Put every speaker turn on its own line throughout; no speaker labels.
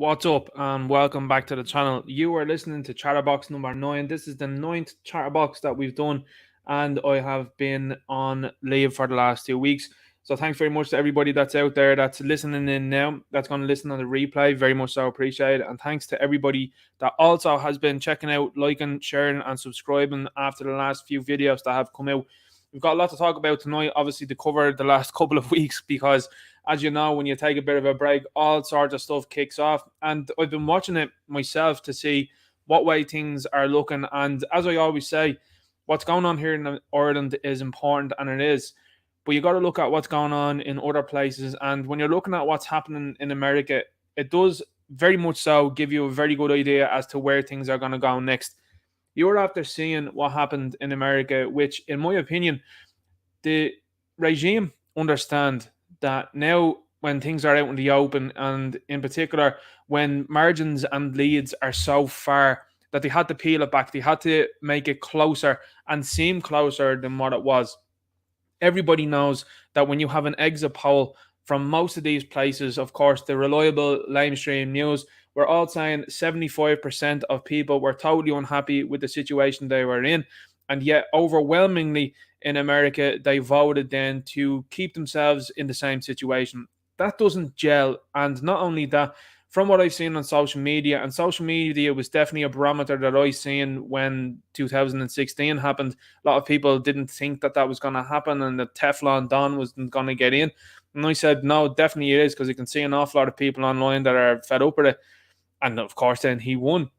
What's up, and welcome back to the channel. You are listening to Chatterbox number 9. This is the ninth Chatterbox that we've done, and I have been on leave for the last 2 weeks. So thanks very much to everybody that's out there that's listening in now, that's going to listen on the replay. Very much so appreciate it. And thanks to everybody that also has been checking out, liking, sharing, and subscribing after the last few videos that have come out. We've got a lot to talk about tonight, obviously, to cover the last couple of weeks, because as you know, when you take a bit of a break, all sorts of stuff kicks off. And I've been watching it myself to see what way things are looking. And as I always say, what's going on here in Ireland is important, and it is. But you got to look at what's going on in other places. And when you're looking at what's happening in America, it does very much so give you a very good idea as to where things are going to go next. You're after seeing what happened in America, which, in my opinion, the regime understand that now when things are out in the open, and in particular when margins and leads are so far, that they had to peel it back. They had to make it closer and seem closer than what it was. Everybody knows that when you have an exit poll from most of these places, of course, the reliable lamestream news, we're all saying 75% of people were totally unhappy with the situation they were in. And yet, overwhelmingly in America, they voted then to keep themselves in the same situation. That doesn't gel. And not only that, from what I've seen on social media, and social media was definitely a barometer that I seen when 2016 happened. A lot of people didn't think that that was going to happen and that Teflon Don wasn't going to get in. And I said, no, definitely it is, because you can see an awful lot of people online that are fed up with it. And of course, then he won.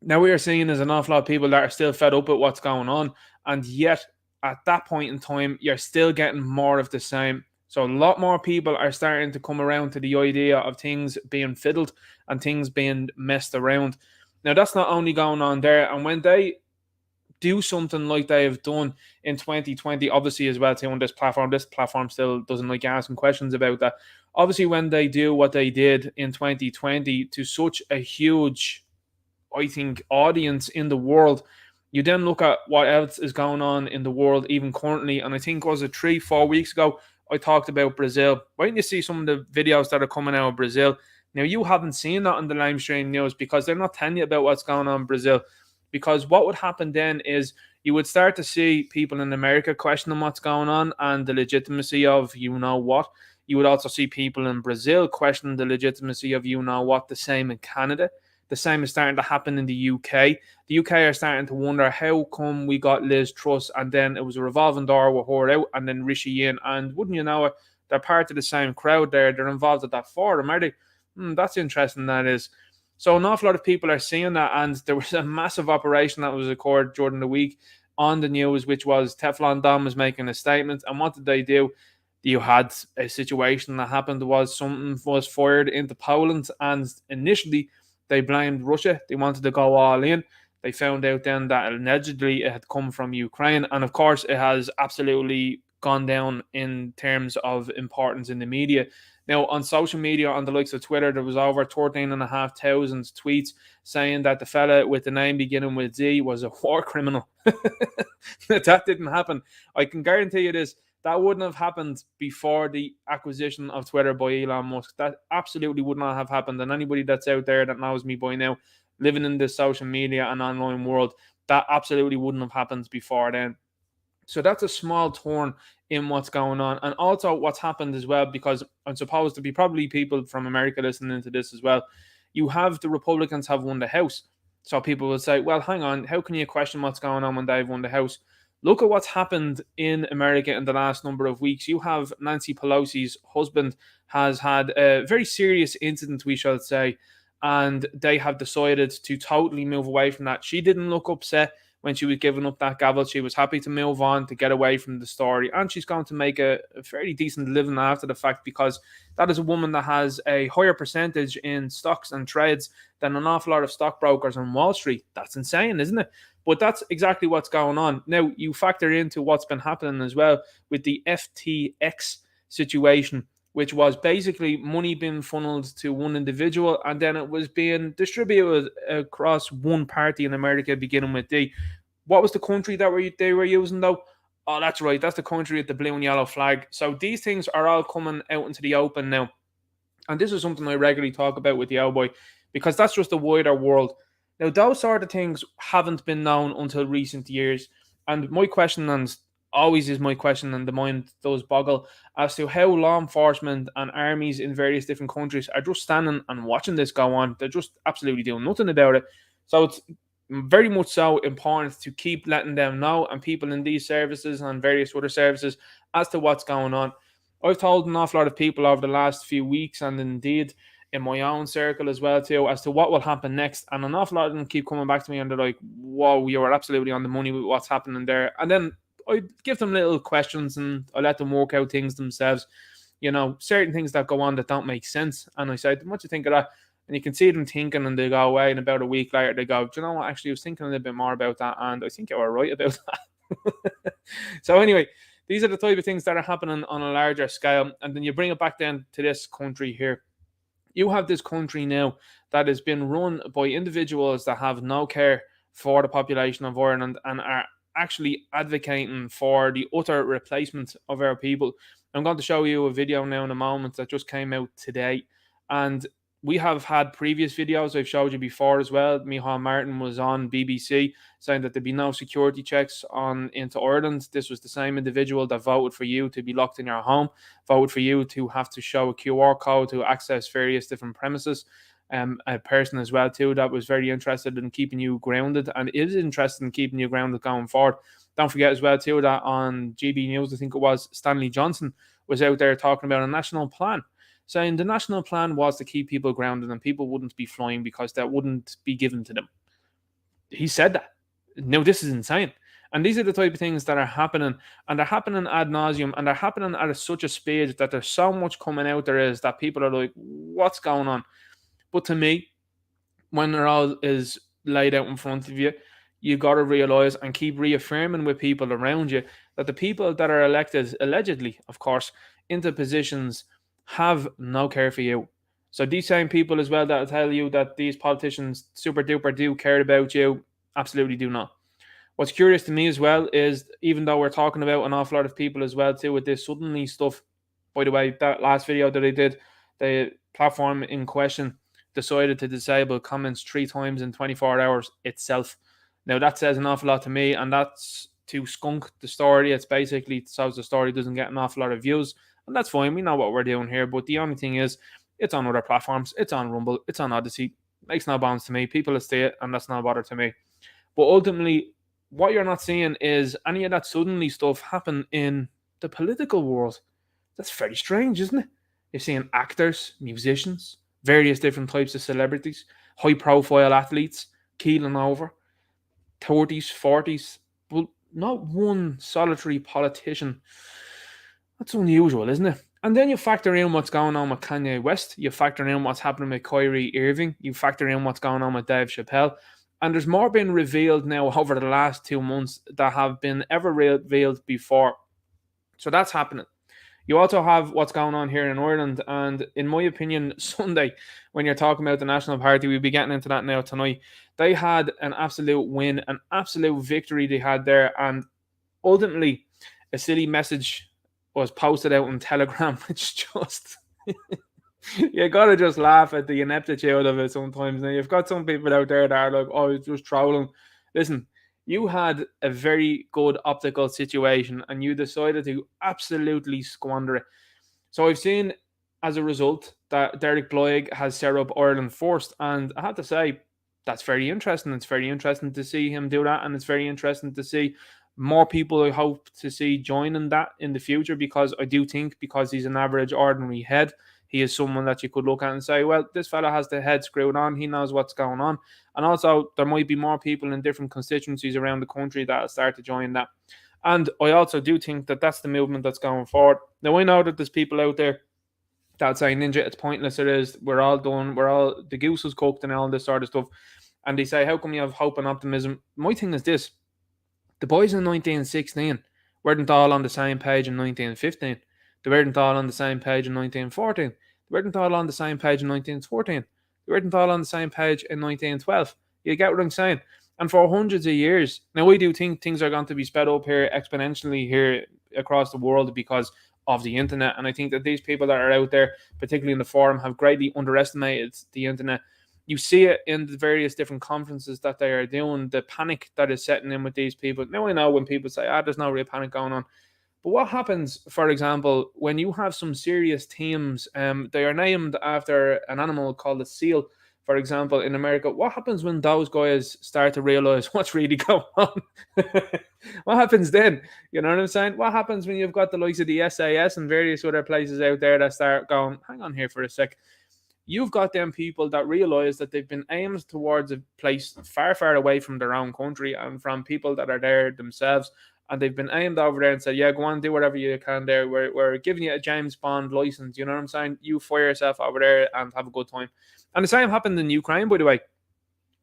Now we are seeing is an awful lot of people that are still fed up with what's going on. And yet, at that point in time, you're still getting more of the same. So a lot more people are starting to come around to the idea of things being fiddled and things being messed around. Now, that's not only going on there. And when they do something like they have done in 2020, obviously, as well, too, on this platform still doesn't like asking questions about that. Obviously, when they do what they did in 2020 to such a huge, I think, audience in the world, you then look at what else is going on in the world even currently. And I think, was it 3-4 weeks ago, I talked about Brazil. Why don't you see some of the videos that are coming out of Brazil? Now, you haven't seen that on the limestream news because they're not telling you about what's going on in Brazil. Because what would happen then is you would start to see people in America questioning what's going on and the legitimacy of you know what. You would also see people in Brazil questioning the legitimacy of you know what, the same in Canada. The same is starting to happen in the UK. The UK are starting to wonder how come we got Liz Truss and then it was a revolving door with her out and then Rishi in. And wouldn't you know it, they're part of the same crowd there. They're involved at that forum, are they? That's interesting, that is. So an awful lot of people are seeing that, and there was a massive operation that was occurred during the week on the news, which was Teflon Don was making a statement. And what did they do? You had a situation that happened was something was fired into Poland, and initially they blamed Russia. They wanted to go all in. They found out then that allegedly it had come from Ukraine. And of course, it has absolutely gone down in terms of importance in the media. Now, on social media, on the likes of Twitter, there was over 13,500 tweets saying that the fella with the name beginning with Z was a war criminal. That didn't happen. I can guarantee you this. That wouldn't have happened before the acquisition of Twitter by Elon Musk. That absolutely would not have happened. And anybody that's out there that knows me by now, living in this social media and online world, that absolutely wouldn't have happened before then. So that's a small turn in what's going on. And also what's happened as well, because I'm supposed to be probably people from America listening to this as well. You have the Republicans have won the House. So people will say, well, hang on, how can you question what's going on when they've won the House? Look at what's happened in America in the last number of weeks. You have Nancy Pelosi's husband has had a very serious incident, we shall say, and they have decided to totally move away from that. She didn't look upset when she was giving up that gavel. She was happy to move on, to get away from the story, and she's going to make a fairly decent living after the fact, because that is a woman that has a higher percentage in stocks and trades than an awful lot of stockbrokers on Wall Street. That's insane, isn't it? But that's exactly what's going on. Now, you factor into what's been happening as well with the FTX situation, which was basically money being funneled to one individual, and then it was being distributed across one party in America, beginning with D. What was the country that they were using, though? Oh, that's right. That's the country with the blue and yellow flag. So these things are all coming out into the open now. And this is something I regularly talk about with the old boy, because that's just a wider world. Now, those sort of things haven't been known until recent years. And my question, and always is my question, and the mind does boggle, as to how law enforcement and armies in various different countries are just standing and watching this go on. They're just absolutely doing nothing about it. So it's very much so important to keep letting them know, and people in these services and various other services, as to what's going on. I've told an awful lot of people over the last few weeks, and indeed in my own circle as well too, as to what will happen next. And an awful lot of them keep coming back to me and they're like, whoa, you are absolutely on the money with what's happening there. And then I give them little questions and I let them work out things themselves. You know, certain things that go on that don't make sense. And I said, what do you think of that? And you can see them thinking, and they go away, and about a week later they go, do you know what, actually I was thinking a little bit more about that, and I think you were right about that. So anyway, these are the type of things that are happening on a larger scale. And then you bring it back then to this country here. You have this country now that has been run by individuals that have no care for the population of Ireland and are actually advocating for the utter replacement of our people. I'm going to show you a video now in a moment that just came out today. And we have had previous videos I've showed you before as well. Micheál Martin was on BBC saying that there'd be no security checks on into Ireland. This was the same individual that voted for you to be locked in your home, voted for you to have to show a QR code to access various different premises. A person as well too that was very interested in keeping you grounded and is interested in keeping you grounded going forward. Don't forget as well too that on GB News, I think it was, Stanley Johnson was out there talking about a national plan, saying the national plan was to keep people grounded and people wouldn't be flying because that wouldn't be given to them. He said that. Now, this is insane. And these are the type of things that are happening, and they're happening ad nauseum, and they're happening at such a speed that there's so much coming out there is that people are like, what's going on? But to me, when it all is laid out in front of you, you got to realize and keep reaffirming with people around you that the people that are elected, allegedly, of course, into positions have no care for you. So these same people as well that tell you that these politicians super duper do care about you, absolutely do not. What's curious to me as well is, even though we're talking about an awful lot of people as well too with this suddenly stuff, by the way, that last video that I did, the platform in question decided to disable comments 3 times in 24 hours itself. Now that says an awful lot to me, and that's to skunk the story. It's basically so the story doesn't get an awful lot of views, and that's fine. We know what we're doing here, but the only thing is, it's on other platforms. It's on Rumble. It's on Odysee. Makes no bounds to me. People will see it, and that's no bother to me. But ultimately, what you're not seeing is any of that suddenly stuff happen in the political world. That's very strange, isn't it? You're seeing actors, musicians, various different types of celebrities, high-profile athletes keeling over, 30s, 40s, but not one solitary politician. That's unusual, isn't it? And then you factor in what's going on with Kanye West. You factor in what's happening with Kyrie Irving. You factor in what's going on with Dave Chappelle. And there's more been revealed now over the last 2 months that have been ever revealed before. So that's happening. You also have what's going on here in Ireland. And in my opinion, Sunday, when you're talking about the National Party, we'll be getting into that now tonight. They had an absolute win, an absolute victory they had there. And ultimately, a silly message was posted out on Telegram, which just... you gotta just laugh at the ineptitude of it sometimes. Now, you've got some people out there that are like, oh, it's just trolling. Listen, you had a very good optical situation and you decided to absolutely squander it. So I've seen, as a result, that Derek Bloig has set up Ireland first. And I have to say, that's very interesting. It's very interesting to see him do that. And it's very interesting to see more people I hope to see joining that in the future, because I do think, because he's an average, ordinary head, he is someone that you could look at and say, well, this fella has the head screwed on. He knows what's going on. And also, there might be more people in different constituencies around the country that will start to join that. And I also do think that that's the movement that's going forward. Now, I know that there's people out there that say, Ninja, it's pointless. It is. We're all done. The goose is cooked and all this sort of stuff. And they say, how come you have hope and optimism? My thing is this. The boys in 1916 weren't all on the same page in 1915. They weren't all on the same page in 1914. They weren't all on the same page in 1914. They weren't all on the same page in 1912. You get what I'm saying? And for hundreds of years, now we do think things are going to be sped up here exponentially here across the world, because of the internet. And I think that these people that are out there, particularly in the forum, have greatly underestimated the internet. You see it in the various different conferences that they are doing, the panic that is setting in with these people. Now I know when people say, there's no real panic going on. But what happens, for example, when you have some serious teams, they are named after an animal called a seal, for example, in America. What happens when those guys start to realize what's really going on? What happens then? You know what I'm saying? What happens when you've got the likes of the SAS and various other places out there that start going, hang on here for a sec. You've got them people that realize that they've been aimed towards a place far, far away from their own country and from people that are there themselves. And they've been aimed over there and said, yeah, go on, do whatever you can there. We're giving you a James Bond license. You know what I'm saying? You fire yourself over there and have a good time. And the same happened in Ukraine, by the way.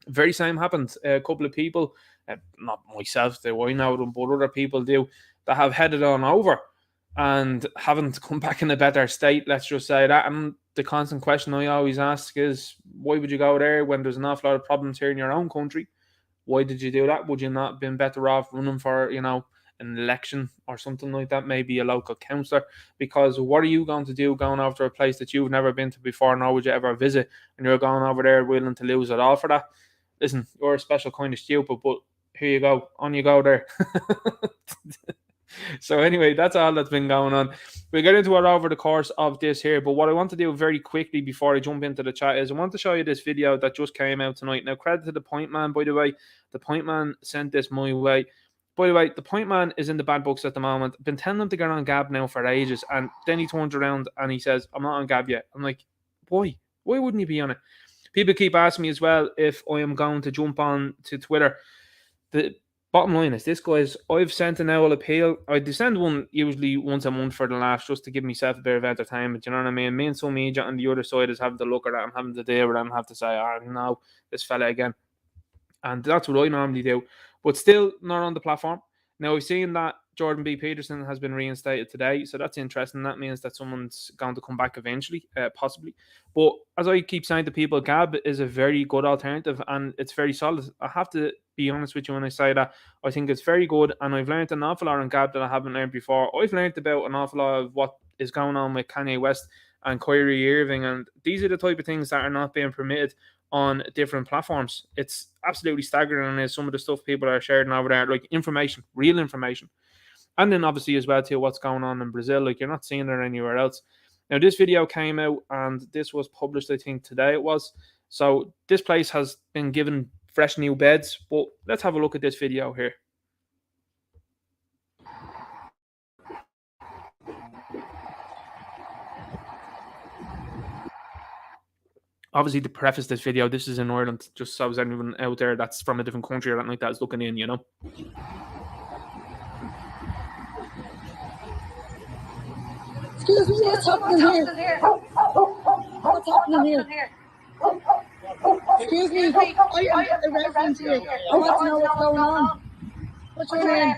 Very same happened. A couple of people, not myself, do I know them, but other people do, that have headed on over and haven't come back in a better state. Let's just say that. And the constant question I always ask is, why would you go there when there's an awful lot of problems here in your own country? Why did you do that? Would you not have been better off running for, an election or something like that, maybe a local councillor? Because what are you going to do going over to a place that you've never been to before, nor would you ever visit, and you're going over there willing to lose it all for that? Listen, you're a special kind of stupid, but here you go, on you go there. So anyway, that's all that's been going on. We'll get into it over the course of this here, but what I want to do very quickly before I jump into the chat is I want to show you this video that just came out tonight. Now, credit to the Point Man, by the way. The Point Man sent this my way. By the way, the Point Man is in the bad books at the moment. Been telling him to get on Gab now for ages, and then he turns around and he says, I'm not on Gab yet. I'm like, why? Why wouldn't you be on it? People keep asking me as well if I am going to jump on to Twitter. The bottom line is this, guys. I've sent an owl appeal. I do send one usually once a month for the laughs, just to give myself a bit of entertainment. You know what I mean? Me and some media on the other side is having to look at that and having to deal with it and have to say, no, this fella again. And that's what I normally do. But still not on the platform. Now, I've seen that Jordan B. Peterson has been reinstated today, so that's interesting. That means that someone's going to come back eventually, possibly. But as I keep saying to people, Gab is a very good alternative, and it's very solid. I have to be honest with you when I say that. I think it's very good, and I've learned an awful lot on Gab that I haven't learned before. I've learned about an awful lot of what is going on with Kanye West and Kyrie Irving, and these are the type of things that are not being permitted on different platforms. It's absolutely staggering, and some of the stuff people are sharing over there, like information, real information. And then obviously as well too, what's going on in Brazil, like you're not seeing it anywhere else. Now this video came out and this was published, I think today it was. So this place has been given fresh new beds, but let's have a look at this video here. Obviously, to preface this video, this is in Ireland, just so as anyone out there that's from a different country or anything like that is looking in, you know.
Excuse me, what's happening here? What's happening here? Excuse me, I am a resident here. I want to know what's going on. What's your name?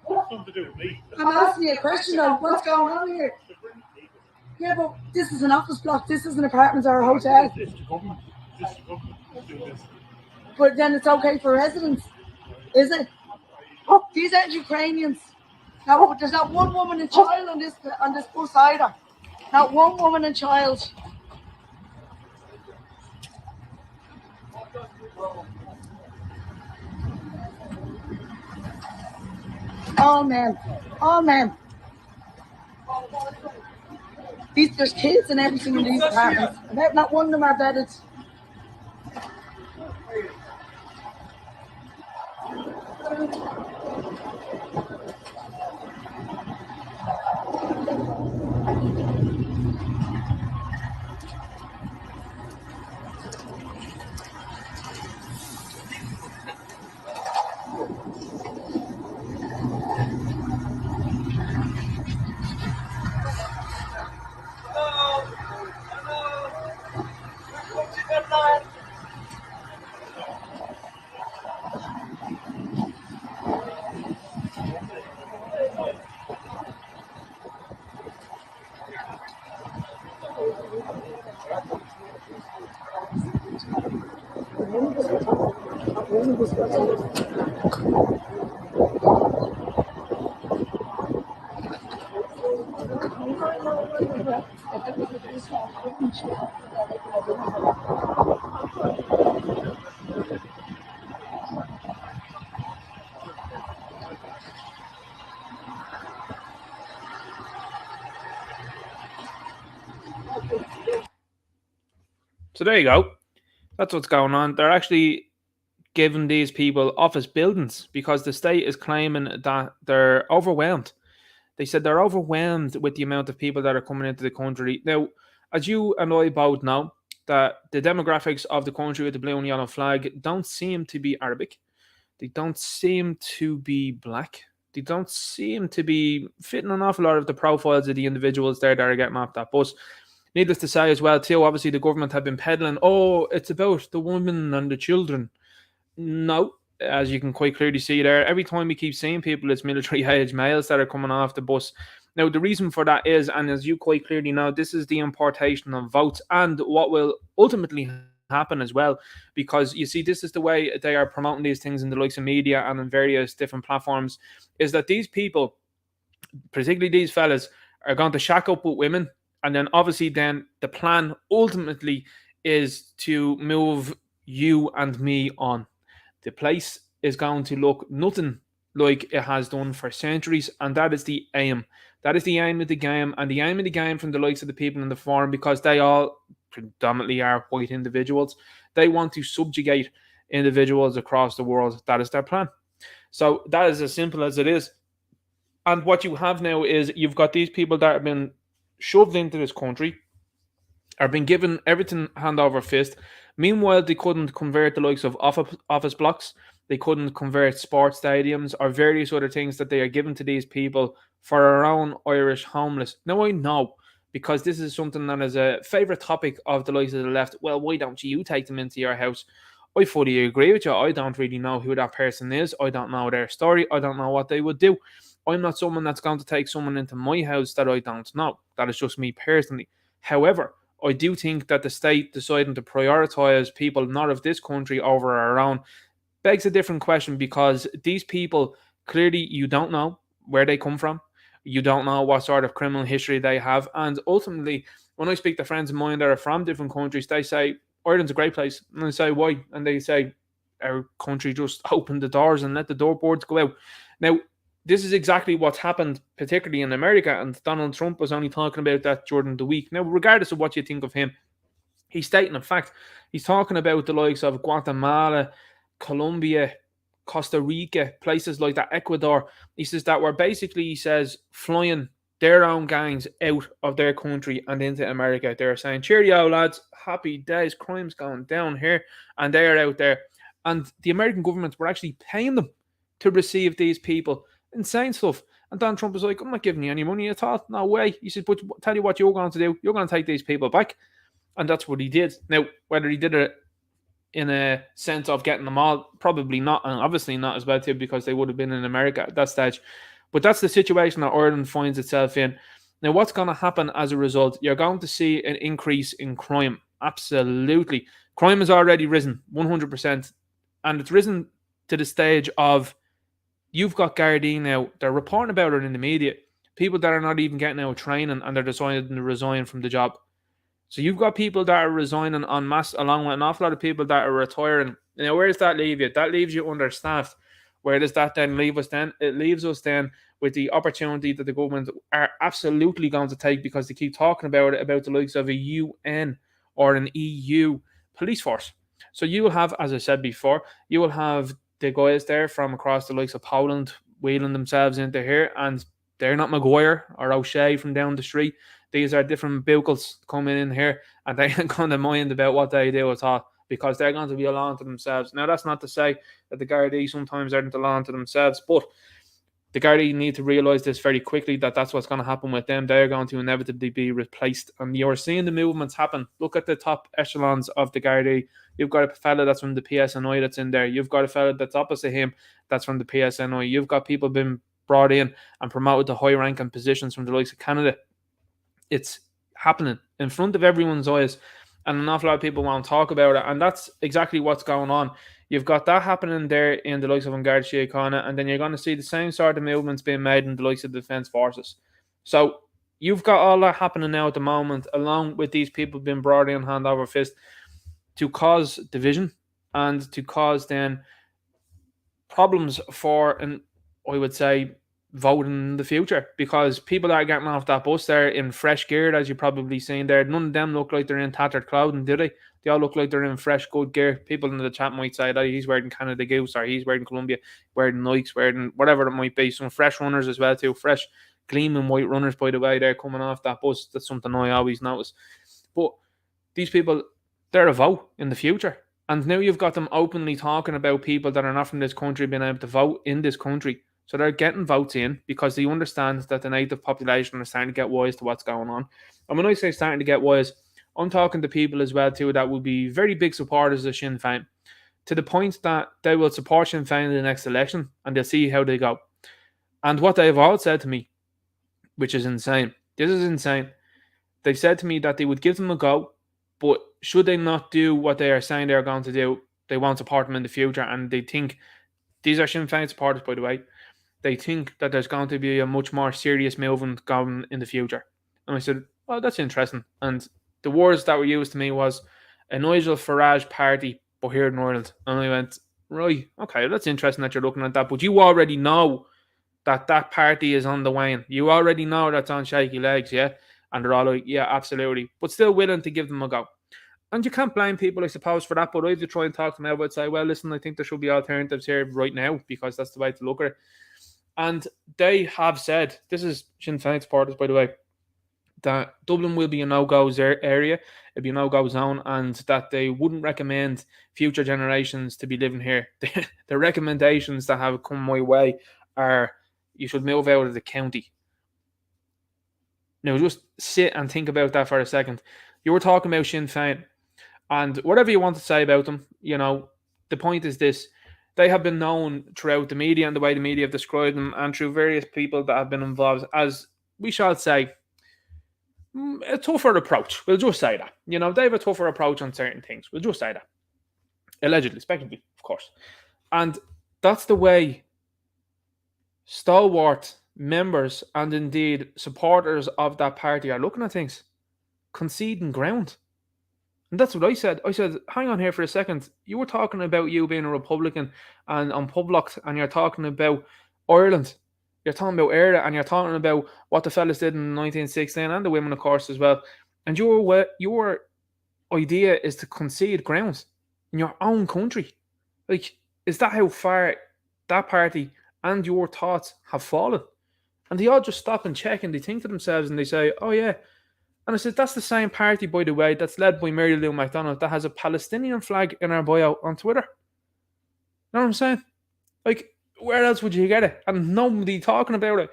Nothing to do with me.
I'm asking you a question though. What's going on here? Yeah, but this is an office block. This is an apartment or a hotel.
It's the government. It's the government that's doing this.
But then it's okay for residents, is it? These aren't Ukrainians. Now, there's not one woman and child on this bus either. Not one woman and child. All men. All men. There's kids and everything in these apartments. Not one of them are bedded.
So there you go. That's what's going on. They're actually giving these people office buildings because the state is claiming that they're overwhelmed. They said they're overwhelmed with the amount of people that are coming into the country. Now, as you and I both know, that the demographics of the country with the blue and yellow flag don't seem to be Arabic. They don't seem to be black. They don't seem to be fitting an awful lot of the profiles of the individuals there that are getting mapped at. But needless to say, as well, too, obviously the government have been peddling, oh, it's about the women and the children. No, as you can quite clearly see there, every time we keep seeing people, it's military age males that are coming off the bus. Now, the reason for that is, and as you quite clearly know, this is the importation of votes and what will ultimately happen as well, because you see, this is the way they are promoting these things in the likes of media and in various different platforms, is that these people, particularly these fellas, are going to shack up with women, and then obviously then the plan ultimately is to move you and me on. The place is going to look nothing like it has done for centuries, and that is the aim. That is the aim of the game, and the aim of the game from the likes of the people in the forum, because they all predominantly are white individuals. They want to subjugate individuals across the world. That is their plan. So that is as simple as it is. And what you have now is you've got these people that have been shoved into this country, are being given everything hand over fist. Meanwhile, they couldn't convert the likes of office blocks. They couldn't convert sports stadiums or various other things that they are given to these people for our own Irish homeless. Now, I know, because this is something that is a favourite topic of the likes of the left. Well, why don't you take them into your house? I fully agree with you. I don't really know who that person is. I don't know their story. I don't know what they would do. I'm not someone that's going to take someone into my house that I don't know. That is just me personally. However, I do think that the state deciding to prioritise people not of this country over our own begs a different question, because these people, clearly you don't know where they come from. You don't know what sort of criminal history they have. And ultimately, when I speak to friends of mine that are from different countries, they say, Ireland's a great place. And I say, why? And they say, our country just opened the doors and let the doorboards go out. Now, this is exactly what's happened, particularly in America, and Donald Trump was only talking about that during the week. Now, regardless of what you think of him, he's stating a fact. He's talking about the likes of Guatemala, Colombia, Costa Rica, places like that, Ecuador. He says that we're basically, he says, flying their own gangs out of their country and into America. They're saying, cheerio, lads, happy days, crime's going down here, and they're out there. And the American government were actually paying them to receive these people. Insane stuff. And Donald Trump was like, I'm not giving you any money at all. No way. He said, but tell you what you're going to do. You're going to take these people back. And that's what he did. Now, whether he did it in a sense of getting them all, probably not. And obviously not as bad too, because they would have been in America at that stage. But that's the situation that Ireland finds itself in. Now, what's going to happen as a result? You're going to see an increase in crime. Absolutely. Crime has already risen 100%. And it's risen to the stage of, you've got Gardaí now, they're reporting about it in the media. People that are not even getting out training and they're deciding to resign from the job. So you've got people that are resigning en masse, along with an awful lot of people that are retiring. Now, where does that leave you? That leaves you understaffed. Where does that then leave us then? It leaves us then with the opportunity that the government are absolutely going to take, because they keep talking about it, about the likes of a UN or an EU police force. So you will have, as I said before, you will have the guys there from across the likes of Poland wheeling themselves into here, and they're not Maguire or O'Shea from down the street. These are different buckles coming in here, and they ain't going to mind about what they do at all, because they're going to be alone to themselves. Now, that's not to say that the Gardaí sometimes aren't alone to themselves, but the Gardaí need to realise this very quickly, that that's what's going to happen with them. They're going to inevitably be replaced, and you're seeing the movements happen. Look at the top echelons of the Gardaí. You've got a fella that's from the PSNI that's in there. You've got a fella that's opposite him that's from the PSNI. You've got people being brought in and promoted to high-ranking positions from the likes of Canada. It's happening in front of everyone's eyes, and an awful lot of people won't talk about it, and that's exactly what's going on. You've got that happening there in the likes of Garda Síochána, and then you're going to see the same sort of movements being made in the likes of the Defence Forces. So you've got all that happening now at the moment, along with these people being brought in hand over fist to cause division and to cause then problems for, and I would say, voting in the future, because people that are getting off that bus there in fresh gear, as you probably seen there, none of them look like they're in tattered clothing, do they? They all look like they're in fresh, good gear. People in the chat might say that he's wearing Canada Goose, or he's wearing Columbia, wearing Nikes, wearing whatever it might be. Some fresh runners as well too, fresh gleaming white runners, by the way, they're coming off that bus. That's something I always notice. But these people, they're a vote in the future. And now you've got them openly talking about people that are not from this country being able to vote in this country. So they're getting votes in because they understand that the native population are starting to get wise to what's going on. And when I say starting to get wise, I'm talking to people as well too that will be very big supporters of Sinn Féin, to the point that they will support Sinn Féin in the next election and they'll see how they go. And what they've all said to me, which is insane, this is insane, they've said to me that they would give them a go, but should they not do what they are saying they're going to do, they won't support them in the future. And they think, these are Sinn Féin supporters, by the way, they think that there's going to be a much more serious movement going in the future. And I said, well, that's interesting. And the words that were used to me was a Nigel Farage party, but here in Ireland. And I went, right, okay, that's interesting that you're looking at that. But you already know that that party is on the wane. You already know that's on shaky legs, yeah? And they're all like, yeah, absolutely. But still willing to give them a go. And you can't blame people, I suppose, for that. But I have to try and talk to them about, say, well, listen, I think there should be alternatives here right now, because that's the way to look at it. And they have said, this is Sinn Féin supporters, by the way, that Dublin will be a no-go area, it'll be a no-go zone, and that they wouldn't recommend future generations to be living here. The recommendations that have come my way are, you should move out of the county. Now, just sit and think about that for a second. You were talking about Sinn Féin, and whatever you want to say about them, you know, the point is this. They have been known throughout the media and the way the media have described them, and through various people that have been involved, as, we shall say, a tougher approach. We'll just say that. You know, they have a tougher approach on certain things. We'll just say that. Allegedly, speculatively, of course. And that's the way stalwart members and indeed supporters of that party are looking at things. Conceding ground. And that's what I said. I said, hang on here for a second. You were talking about you being a Republican and on Public, and you're talking about Ireland. You're talking about Eire, and you're talking about what the fellas did in 1916, and the women, of course, as well. And your idea is to concede ground in your own country. Like, is that how far that party and your thoughts have fallen? And they all just stop and check, and they think to themselves, and they say, oh yeah. And I said, that's the same party, by the way, that's led by Mary Lou McDonald, that has a Palestinian flag in our bio on Twitter. You know what I'm saying? Like, where else would you get it? And nobody talking about it.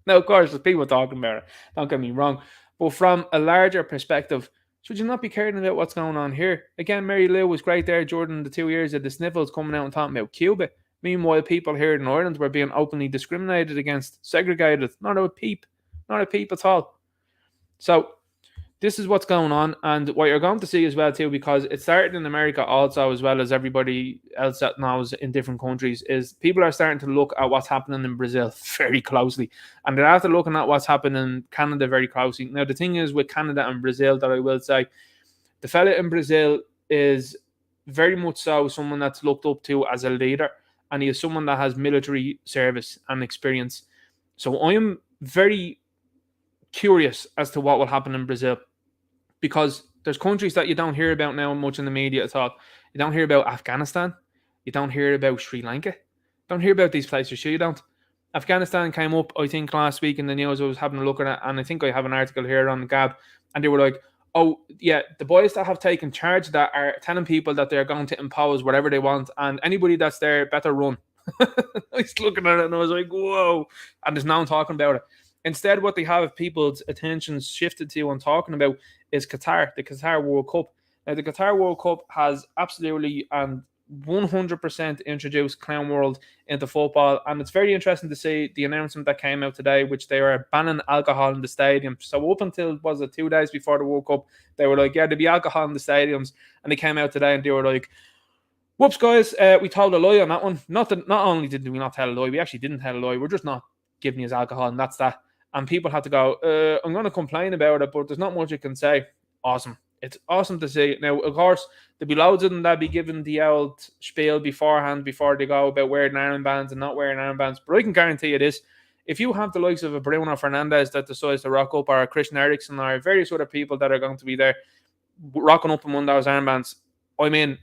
Now, of course, there's people talking about it. Don't get me wrong. But from a larger perspective, should you not be caring about what's going on here? Again, Mary Lou was great there during the 2 years of the sniffles, coming out and talking about Cuba. Meanwhile, people here in Ireland were being openly discriminated against, segregated. Not a peep. Not a peep at all. So this is what's going on, and what you're going to see as well too, because it started in America also, as well as everybody else that knows in different countries, is people are starting to look at what's happening in Brazil very closely, and they're after looking at what's happening in Canada very closely. Now, the thing is with Canada and Brazil that I will say, the fella in Brazil is very much so someone that's looked up to as a leader, and he is someone that has military service and experience. So I am very curious as to what will happen in Brazil, because there's countries that you don't hear about now much in the media at all. You don't hear about Afghanistan. You don't hear about Sri Lanka. Don't hear about these places. Sure, you don't. Afghanistan came up, I think, last week in the news. I was having a look at it, and I think I have an article here on the Gab, and they were like, oh, yeah, the boys that have taken charge of that are telling people that they're going to impose whatever they want, and anybody that's there better run. I was looking at it, and I was like, whoa. And there's no one talking about it. Instead, what they have people's attentions shifted to and talking about is Qatar, the Qatar World Cup. Now, the Qatar World Cup has absolutely and 100% introduced Clown World into football, and it's very interesting to see the announcement that came out today, which they were banning alcohol in the stadium. So up until, was it 2 days before the World Cup, they were like, yeah, there'll be alcohol in the stadiums, and they came out today and they were like, whoops, guys, we told a lie on that one. Not only did we not tell a lie, we actually didn't tell a lie, we're just not giving you alcohol, and that's that. and people have to go, I'm going to complain about it, but there's not much you can say. Awesome. It's awesome to see. Now, of course, there'll be loads of them that be given the old spiel beforehand before they go about wearing armbands and not wearing armbands. But I can guarantee you this. If you have the likes of a Bruno Fernandes that decides to rock up, or a Christian Eriksen, or various other people that are going to be there rocking up in one of those armbands, I mean,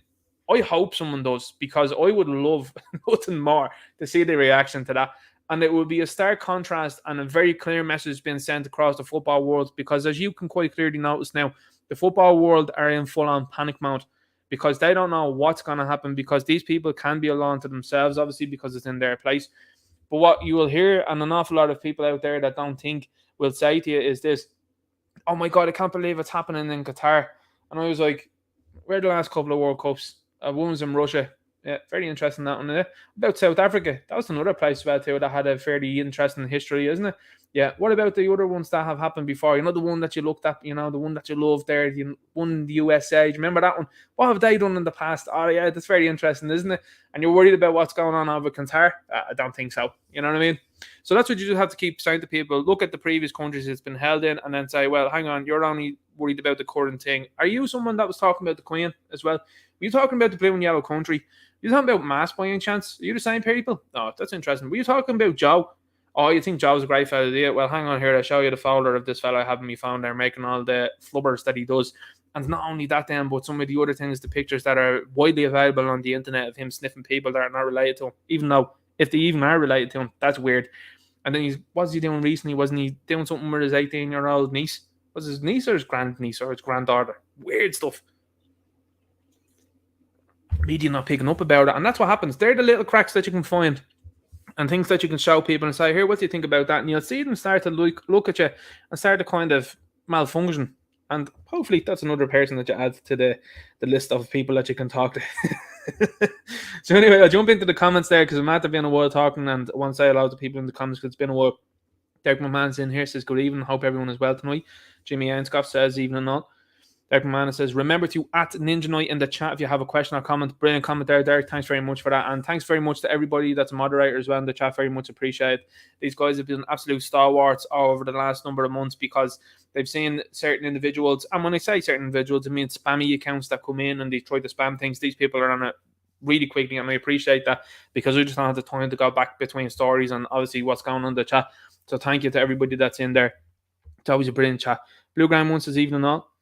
I hope someone does, because I would love nothing more to see the reaction to that. And it would be a stark contrast and a very clear message being sent across the football world, because as you can quite clearly notice now, the football world are in full-on panic mode because they don't know what's going to happen, because these people can be alone to themselves, obviously, because it's in their place. But what you will hear, and an awful lot of people out there that don't think will say to you, is this: oh my God, I can't believe it's happening in Qatar. And I was like, where are the last couple of World Cups? One was in Russia. Yeah, very interesting, that one. About South Africa, that was another place well too that had a fairly interesting history, isn't it? Yeah. What about the other ones that have happened before? You know, the one that you looked at, you know, the one that you loved there, the one in the USA. Do you remember that one? What have they done in the past? Oh yeah, that's very interesting, isn't it? And you're worried about what's going on over Qatar? I don't think so. You know what I mean? So that's what you just have to keep saying to people. Look at the previous countries it's been held in, and then say, well, hang on, you're only worried about the current thing. Are you someone that was talking about the Queen as well? Were you talking about the blue and yellow country? You talking about mass by any chance? Are you the same people? No, that's interesting. Were you talking about Joe? Oh, you think Joe's a great fella, do you? Well, hang on here. I'll show you the folder of this fella I have in my phone there, making all the flubbers that he does. And not only that then, but some of the other things, the pictures that are widely available on the internet of him sniffing people that are not related to him, even though if they even are related to him, that's weird. And then what's he doing recently? Wasn't he doing something with his 18-year-old niece? Was his niece or his grandniece or his granddaughter? Weird stuff. Media not picking up about it, and that's what happens. They're the little cracks that you can find and things that you can show people and say, here, what do you think about that? And you'll see them start to look at you and start to kind of malfunction. And hopefully that's another person that you add to the list of people that you can talk to. So anyway, I'll jump into the comments there, because I'm at been a while talking, and I want to say hello to people in the comments because it's been a while. Derek McMahon's in here, says good evening, hope everyone is well tonight. Jimmy Ainscoff says evening all. Derek McMahon says, remember to at Ninja Knight in the chat if you have a question or comment. Brilliant comment there, Derek. Thanks very much for that. And thanks very much to everybody that's a moderator as well in the chat. Very much appreciate it. These guys have been absolute stalwarts over the last number of months, because they've seen certain individuals. And when I say certain individuals, I mean spammy accounts that come in and they try to spam things. These people are on it really quickly, and I appreciate that, because we just don't have the time to go back between stories and obviously what's going on in the chat. So thank you to everybody that's in there. It's always a brilliant chat. Blue Ground one says evening all.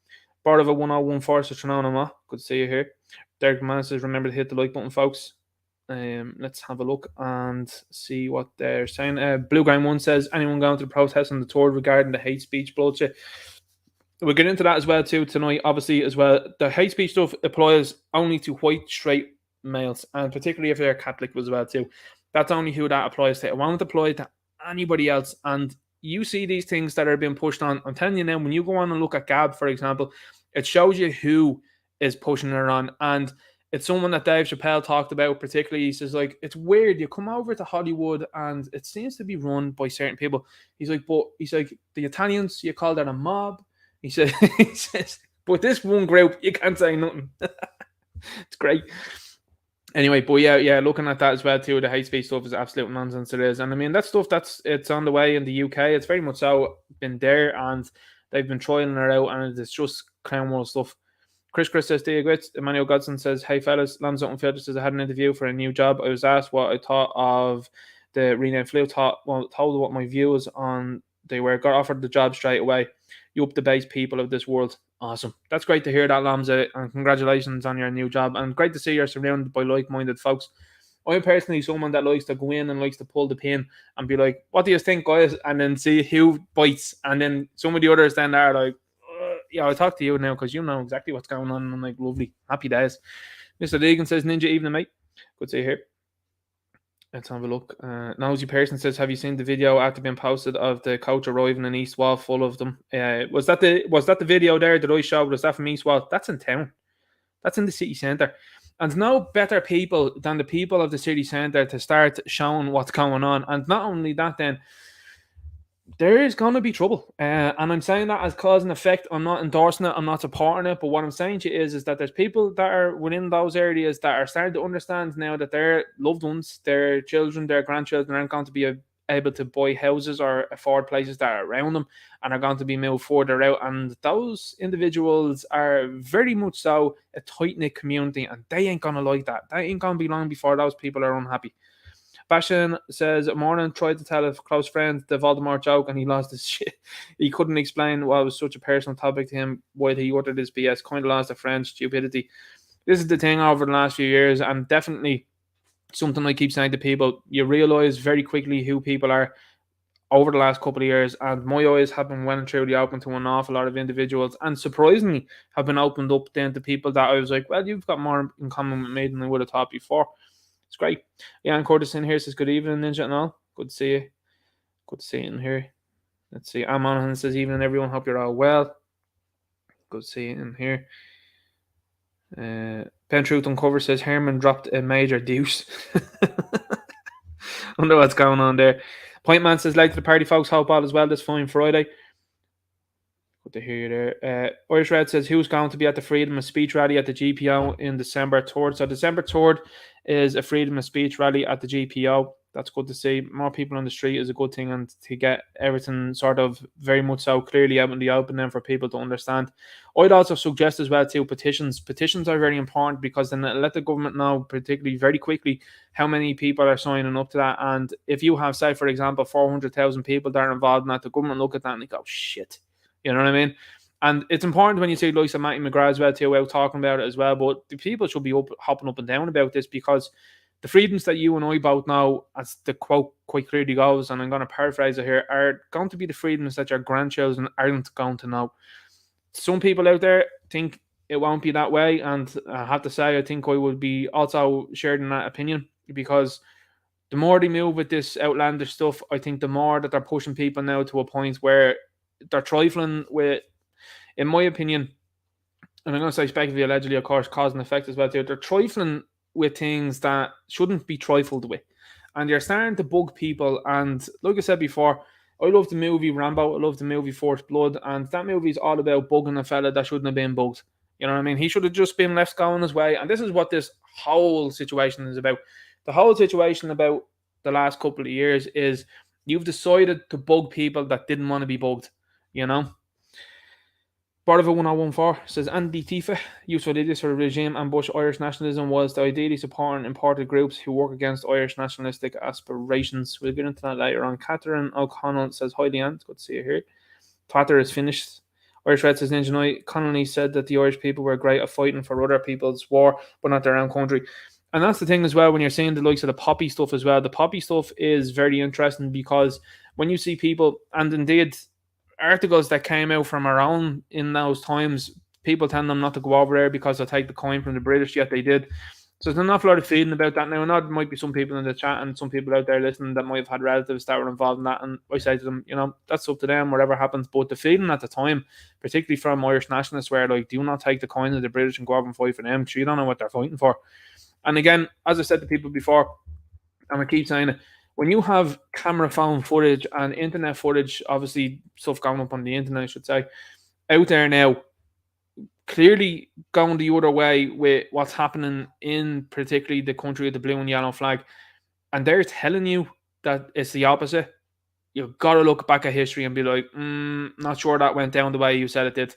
Part of a 1014, so Trinona. Good to see you here. Derek Man says, remember to hit the like button, folks. Let's have a look and see what they're saying. Blue Ground 1 says, anyone going to the protest on the tour regarding the hate speech bloodshed? We'll get into that as well too tonight, obviously, as well. The hate speech stuff applies only to white, straight males, and particularly if they're Catholic as well too. That's only who that applies to. It won't apply to anybody else. And you see these things that are being pushed on. I'm telling you now, when you go on and look at Gab, for example, it shows you who is pushing it on. And it's someone that Dave Chappelle talked about particularly. He says, like, it's weird. You come over to Hollywood and it seems to be run by certain people. He's like, but he's like, the Italians, you call that a mob. He says, but this one group, you can't say nothing. It's great. Anyway, but yeah, looking at that as well too, the hate speech stuff is absolute nonsense. It is, and I mean that stuff it's on the way in the UK. It's very much so been there, and they've been trialing it out, and it's just clown world stuff. Chris says, "Do you agree?" Emmanuel Godson says, "Hey fellas, Lambs Open Filter says I had an interview for a new job. I was asked what I thought of the renamed flu. Told what my views on they were. Got offered the job straight away. You up the base people of this world." Awesome. That's great to hear that, Lamza, and congratulations on your new job. And great to see you're surrounded by like-minded folks. I'm personally someone that likes to go in and likes to pull the pin and be like, what do you think, guys? And then see who bites. And then some of the others then are like, yeah, I'll talk to you now because you know exactly what's going on. And I'm like, lovely. Happy days. Mr. Deegan says, Ninja evening, mate. Good to see you here. Let's have a look. Nosy Person says, have you seen the video after being posted of the coach arriving in East Wall full of them? Was that the video there that I showed? Was that from East Wall? That's in town. That's in the city centre. And no better people than the people of the city centre to start showing what's going on. And not only that then, there is going to be trouble. And I'm saying that as cause and effect. I'm not endorsing it. I'm not supporting it. But what I'm saying to you is that there's people that are within those areas that are starting to understand now that their loved ones, their children, their grandchildren aren't going to be able to buy houses or afford places that are around them and are going to be moved further out. And those individuals are very much so a tight knit community, and they ain't gonna like that. They ain't gonna be long before those people are unhappy. Bashan says, Morning tried to tell a close friend the Voldemort joke and he lost his shit. He couldn't explain why it was such a personal topic to him, why he uttered his BS. Kind of lost a friend's stupidity. This is the thing over the last few years, and definitely something I keep saying to people. You realise very quickly who people are over the last couple of years, and my eyes have been well and truly open to an awful lot of individuals, and surprisingly have been opened up then to people that I was like, well, you've got more in common with me than I would have thought before. It's great. Yeah, and Curtis in here says, good evening, Ninja and all. Good to see you. Good to see you in here. Let's see. Amon says, evening, everyone. Hope you're all well. Good to see you in here. Ben Truth Uncover says, Herman dropped a major deuce. Wonder what's going on there. Point Man says, late to the party, folks. Hope all is well this fine Friday. Good to hear you there. Irish Red says, who's going to be at the Freedom of Speech rally at the GPO in December 3rd? So December 3rd is a Freedom of Speech rally at the GPO. That's good to see. More people on the street is a good thing, and to get everything sort of very much so clearly out in the open then for people to understand. I'd also suggest as well too petitions. Petitions are very important because then let the government know particularly very quickly how many people are signing up to that. And if you have, say, for example, 400,000 people that are involved in that, the government look at that and they go, shit. You know what I mean? And it's important when you see Lisa Matty McGrath as well too out talking about it as well. But the people should be hopping up and down about this, because the freedoms that you and I both know, as the quote quite clearly goes, and I'm going to paraphrase it here, are going to be the freedoms that your grandchildren aren't going to know. Some people out there think it won't be that way, and I have to say I think I would be also shared in that opinion, because the more they move with this outlandish stuff, I think the more that they're pushing people now to a point where they're trifling with, in my opinion, and I'm going to say speculatively, allegedly, of course, cause and effect as well too, they're trifling with things that shouldn't be trifled with. And you're starting to bug people. And like I said before, I love the movie Rambo. I love the movie First Blood. And that movie is all about bugging a fella that shouldn't have been bugged. You know what I mean? He should have just been left going his way. And this is what this whole situation is about. The whole situation about the last couple of years is you've decided to bug people that didn't want to be bugged. You know? Barova 1014 says, Andy Tifa, use of idiots for the regime and Bush Irish nationalism was to ideally support imported groups who work against Irish nationalistic aspirations. We'll get into that later on. Catherine O'Connell says, hi Leanne, good to see you here. Twitter is finished. Irish Red says, Ninja Knight, Connolly said that the Irish people were great at fighting for other people's war, but not their own country. And that's the thing as well, when you're seeing the likes of the poppy stuff as well. The poppy stuff is very interesting because when you see people, and indeed articles that came out from our own in those times, people tell them not to go over there because they'll take the coin from the British, yet they did. So there's an awful lot of feeling about that now. I know there might be some people in the chat and some people out there listening that might have had relatives that were involved in that, and I say to them, you know, that's up to them, whatever happens. But the feeling at the time, particularly from Irish nationalists, where like, do not take the coin of the British and go over and fight for them, so you don't know what they're fighting for. And again, as I said to people before, and I keep saying it, when you have camera phone footage and internet footage, obviously stuff going up on the internet, I should say, out there now, clearly going the other way with what's happening in particularly the country with the blue and yellow flag, and they're telling you that it's the opposite, you've got to look back at history and be like, not sure that went down the way you said it did.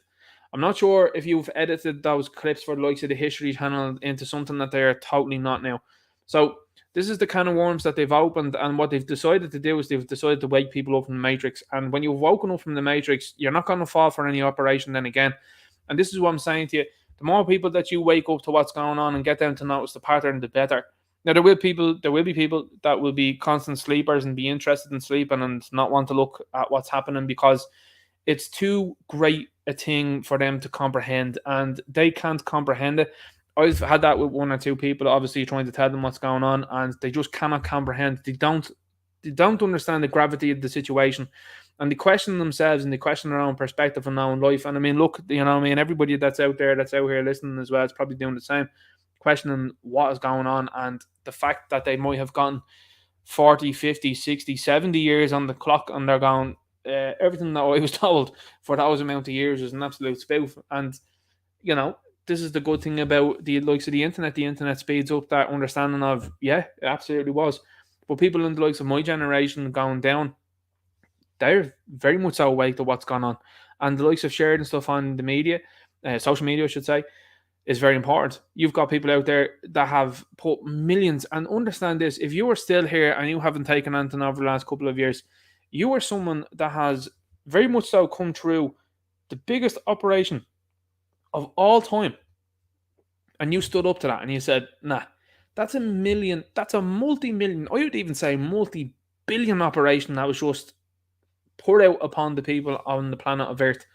I'm not sure if you've edited those clips for the likes of the History Channel into something that they're totally not now. So this is the kind of worms that they've opened, and what they've decided to do is they've decided to wake people up from the Matrix. And when you've woken up from the Matrix, you're not going to fall for any operation then again. And this is what I'm saying to you. The more people that you wake up to what's going on and get them to notice the pattern, the better. Now, there will be people that will be constant sleepers and be interested in sleeping and not want to look at what's happening because it's too great a thing for them to comprehend, and they can't comprehend it. I've had that with one or two people, obviously trying to tell them what's going on, and they just cannot comprehend. They don't understand the gravity of the situation, and they question themselves and they question their own perspective on their own life. And I mean, look, you know what I mean? Everybody that's out there, that's out here listening as well, is probably doing the same, questioning what is going on, and the fact that they might have gotten 40, 50, 60, 70 years on the clock, and they're going, everything that I was told for those amount of years is an absolute spoof. And, you know, this is the good thing about the likes of the internet. The internet speeds up that understanding of, yeah, it absolutely was. But people in the likes of my generation going down, they're very much so awake to what's gone on. And the likes of sharing stuff on the media, social media, I should say, is very important. You've got people out there that have put millions, and understand this: if you are still here and you haven't taken anything over the last couple of years, you are someone that has very much so come through the biggest operation of all time, and you stood up to that and you said, nah, that's a million, that's a multi-million, I would even say multi-billion operation that was just poured out upon the people on the planet of Earth.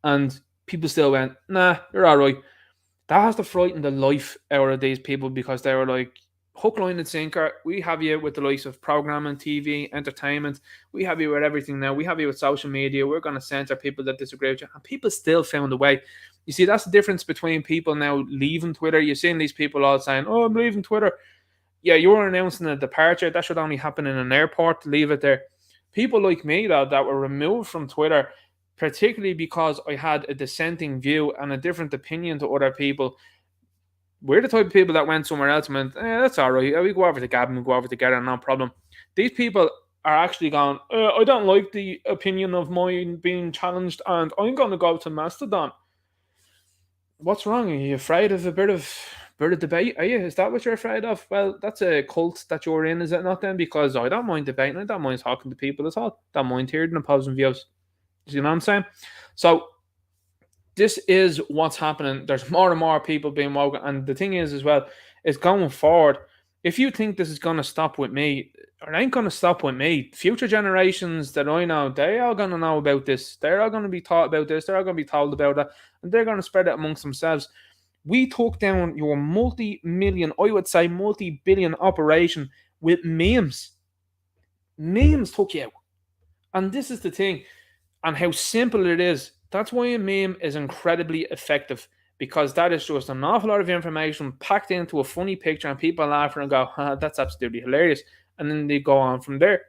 And people still went, nah, you're all right. That has to frighten the life out of these people, because they were like, hook, line, and sinker. We have you with the likes of programming, TV, entertainment. We have you with everything now. We have you with social media. We're going to censor people that disagree with you. And people still found a way. You see, that's the difference between people now leaving Twitter. You're seeing these people all saying, oh, I'm leaving Twitter. Yeah, you're announcing a departure. That should only happen in an airport. Leave it there. People like me, though, that were removed from Twitter, particularly because I had a dissenting view and a different opinion to other people, we're the type of people that went somewhere else and went, that's all right. We go over to Gavin, we go over together, no problem. These people are actually going, I don't like the opinion of mine being challenged, and I'm going to go to Mastodon. What's wrong? Are you afraid of a bit of debate? Are you? Is that what you're afraid of? Well, that's a cult that you're in, is it not then? Because I don't mind debating. I don't mind talking to people at all. Don't mind hearing opposing views. You know what I'm saying? So this is what's happening. There's more and more people being woken. And the thing is, as well, is going forward, if you think this is going to stop with me, it ain't going to stop with me. Future generations that I know, they are going to know about this. They're all going to be taught about this. They're all going to be told about it. And they're going to spread it amongst themselves. We took down your multi-million, I would say multi-billion operation with memes. Memes took you out. And this is the thing. And how simple it is. That's why a meme is incredibly effective, because that is just an awful lot of information packed into a funny picture, and people laugh and go, that's absolutely hilarious. And then they go on from there.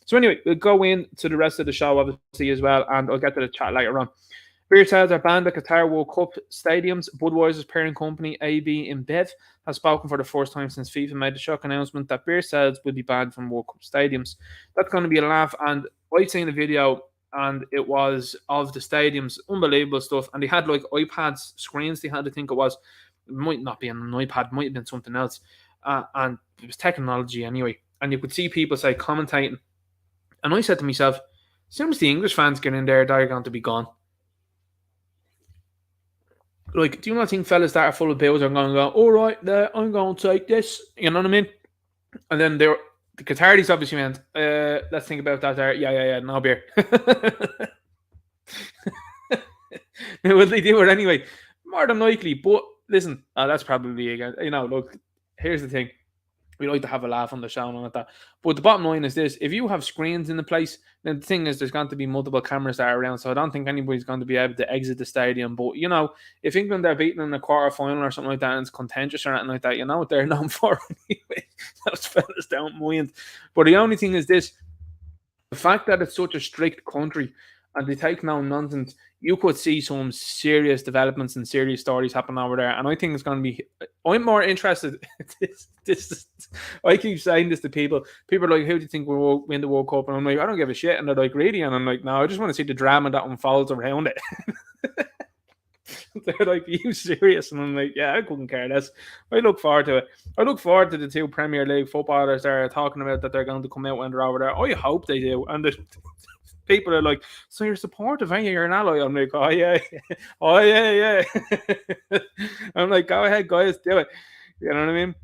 So anyway, we'll go into the rest of the show, obviously, as well, and I'll get to the chat later on. Beer sales are banned at Qatar World Cup stadiums. Budweiser's parent company, AB InBev, has spoken for the first time since FIFA made the shock announcement that beer sales will be banned from World Cup stadiums. That's going to be a laugh, and I've seen the video, and it was of the stadiums, unbelievable stuff. And they had like iPads screens. They had to think it was. It might not be an iPad, might have been something else. And it was technology anyway. And you could see people say commentating. And I said to myself, as soon as the English fans get in there, they're going to be gone. Like, do you not think fellas that are full of bills are going to go, all right, I'm going to take this? You know what I mean? And then the Qataris obviously went, let's think about that there. Yeah, no beer. Well, they do it anyway. More than likely. But listen, that's probably, again, look, here's the thing. We like to have a laugh on the show and all that. But the bottom line is this: if you have screens in the place, then the thing is there's going to be multiple cameras that are around. So I don't think anybody's going to be able to exit the stadium. But, if England are beaten in a quarter final or something like that and it's contentious or anything like that, what they're known for anyway. Those fellas don't mind. But the only thing is this: the fact that it's such a strict country and they take no nonsense, you could see some serious developments and serious stories happen over there. And I think it's going to be, I'm more interested. I keep saying this to people. People are like, who do you think will win the World Cup? And I'm like, I don't give a shit. And they're like, really? And I'm like, no, I just want to see the drama that unfolds around it. They're like, are you serious? And I'm like, yeah, I couldn't care less. I look forward to it. I look forward to the two Premier League footballers that are talking about that they're going to come out when they're over there. I hope they do. And people are like, so you're supportive, aren't you? You're an ally. I'm like, oh yeah. Oh yeah. I'm like, go ahead, guys, do it. You know what I mean?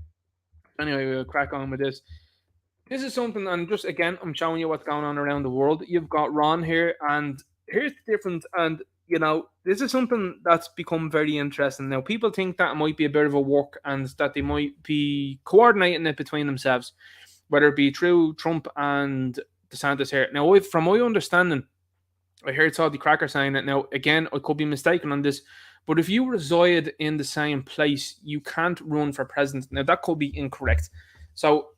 Anyway, we'll crack on with this. This is something, and just again, I'm showing you what's going on around the world. You've got Ron here, and here's the difference. And this is something that's become very interesting. Now, people think that it might be a bit of a work and that they might be coordinating it between themselves, whether it be through Trump and DeSantis here. Now, from my understanding, I heard Salty Cracker saying that. Now, again, I could be mistaken on this, but if you reside in the same place, you can't run for president. Now, that could be incorrect. So,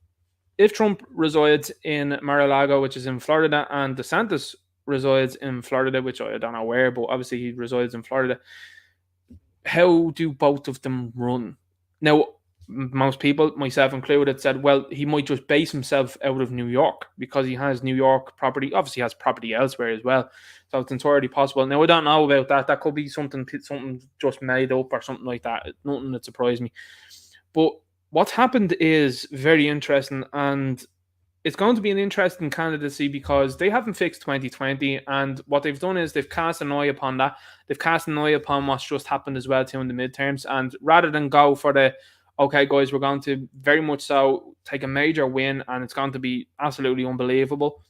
if Trump resides in Mar-a-Lago, which is in Florida, and DeSantis resides in Florida, which I don't know where, but obviously he resides in Florida, how do both of them run? Now, most people, myself included, said, well, he might just base himself out of New York because he has New York property. Obviously, he has property elsewhere as well, so it's entirely possible. Now, I don't know about that. That could be something just made up or something like that. Nothing that surprised me. But what's happened is very interesting, and it's going to be an interesting candidacy because they haven't fixed 2020, and what they've done is they've cast an eye upon that. They've cast an eye upon what's just happened as well too in the midterms, and rather than go for the okay, guys, we're going to very much so take a major win, and it's going to be absolutely unbelievable,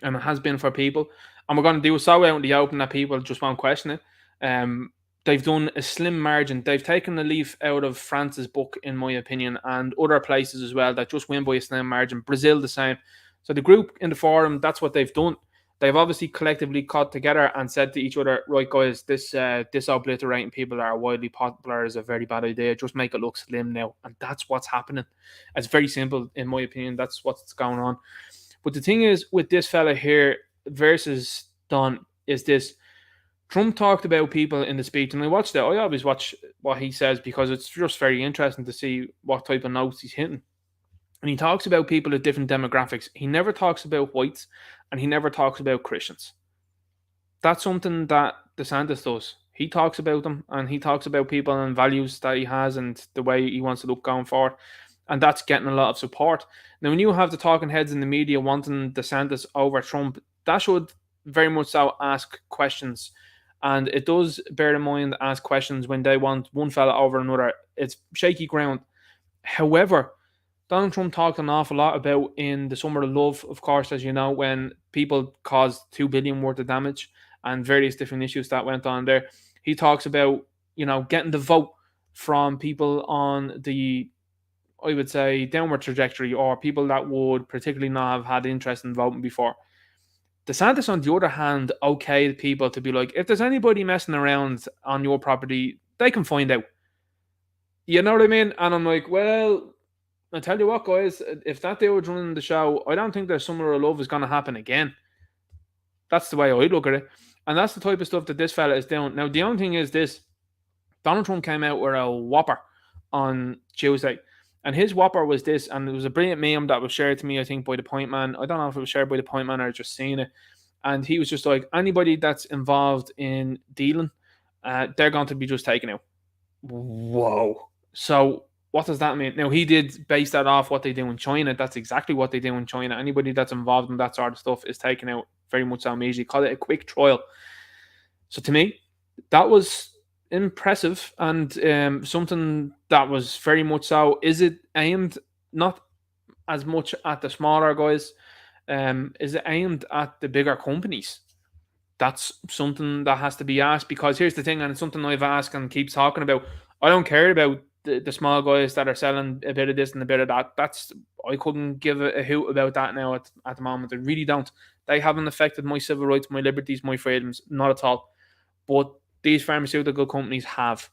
and it has been for people, and we're going to do so out in the open that people just won't question it. They've done a slim margin. They've taken a leaf out of France's book, in my opinion, and other places as well that just win by a slim margin. Brazil, the same. So the group in the forum, that's what they've done. They've obviously collectively got together and said to each other, right, guys, this obliterating people that are widely popular is a very bad idea. Just make it look slim now. And that's what's happening. It's very simple, in my opinion. That's what's going on. But the thing is, with this fella here versus Don, is this. Trump talked about people in the speech, and I watched it. I always watch what he says because it's just very interesting to see what type of notes he's hitting. And he talks about people of different demographics. He never talks about whites, and he never talks about Christians. That's something that DeSantis does. He talks about them, and he talks about people and values that he has and the way he wants to look going forward. And that's getting a lot of support. Now, when you have the talking heads in the media wanting DeSantis over Trump, that should very much so ask questions. And it does bear in mind ask questions when they want one fella over another. It's shaky ground. However, Donald Trump talked an awful lot about in the Summer of Love, of course, as you know, when people caused $2 billion worth of damage and various different issues that went on there. He talks about, getting the vote from people on the, I would say, downward trajectory, or people that would particularly not have had interest in voting before. DeSantis, on the other hand, okayed people to be like, if there's anybody messing around on your property, they can find out. You know what I mean? And I'm like, well, I tell you what, guys, if that day was running the show, I don't think their Summer of Love is going to happen again. That's the way I look at it. And that's the type of stuff that this fella is doing. Now, the only thing is this. Donald Trump came out with a whopper on Tuesday. And his whopper was this, and it was a brilliant meme that was shared to me, I think, by the Point Man. I don't know if it was shared by the Point Man or just seen it. And he was just like, anybody that's involved in dealing, they're going to be just taken out. Whoa. So what does that mean? Now, he did base that off what they do in China. That's exactly what they do in China. Anybody that's involved in that sort of stuff is taken out very much so immediately. Call it a quick trial. So to me, that was impressive and something that was very much so. Is it aimed not as much at the smaller guys? Is it aimed at the bigger companies? That's something that has to be asked, because here's the thing, and it's something I've asked and keep talking about. I don't care about the small guys that are selling a bit of this and a bit of that. I couldn't give a hoot about that now at the moment. I really don't. They haven't affected my civil rights, my liberties, my freedoms, not at all. But these pharmaceutical companies have.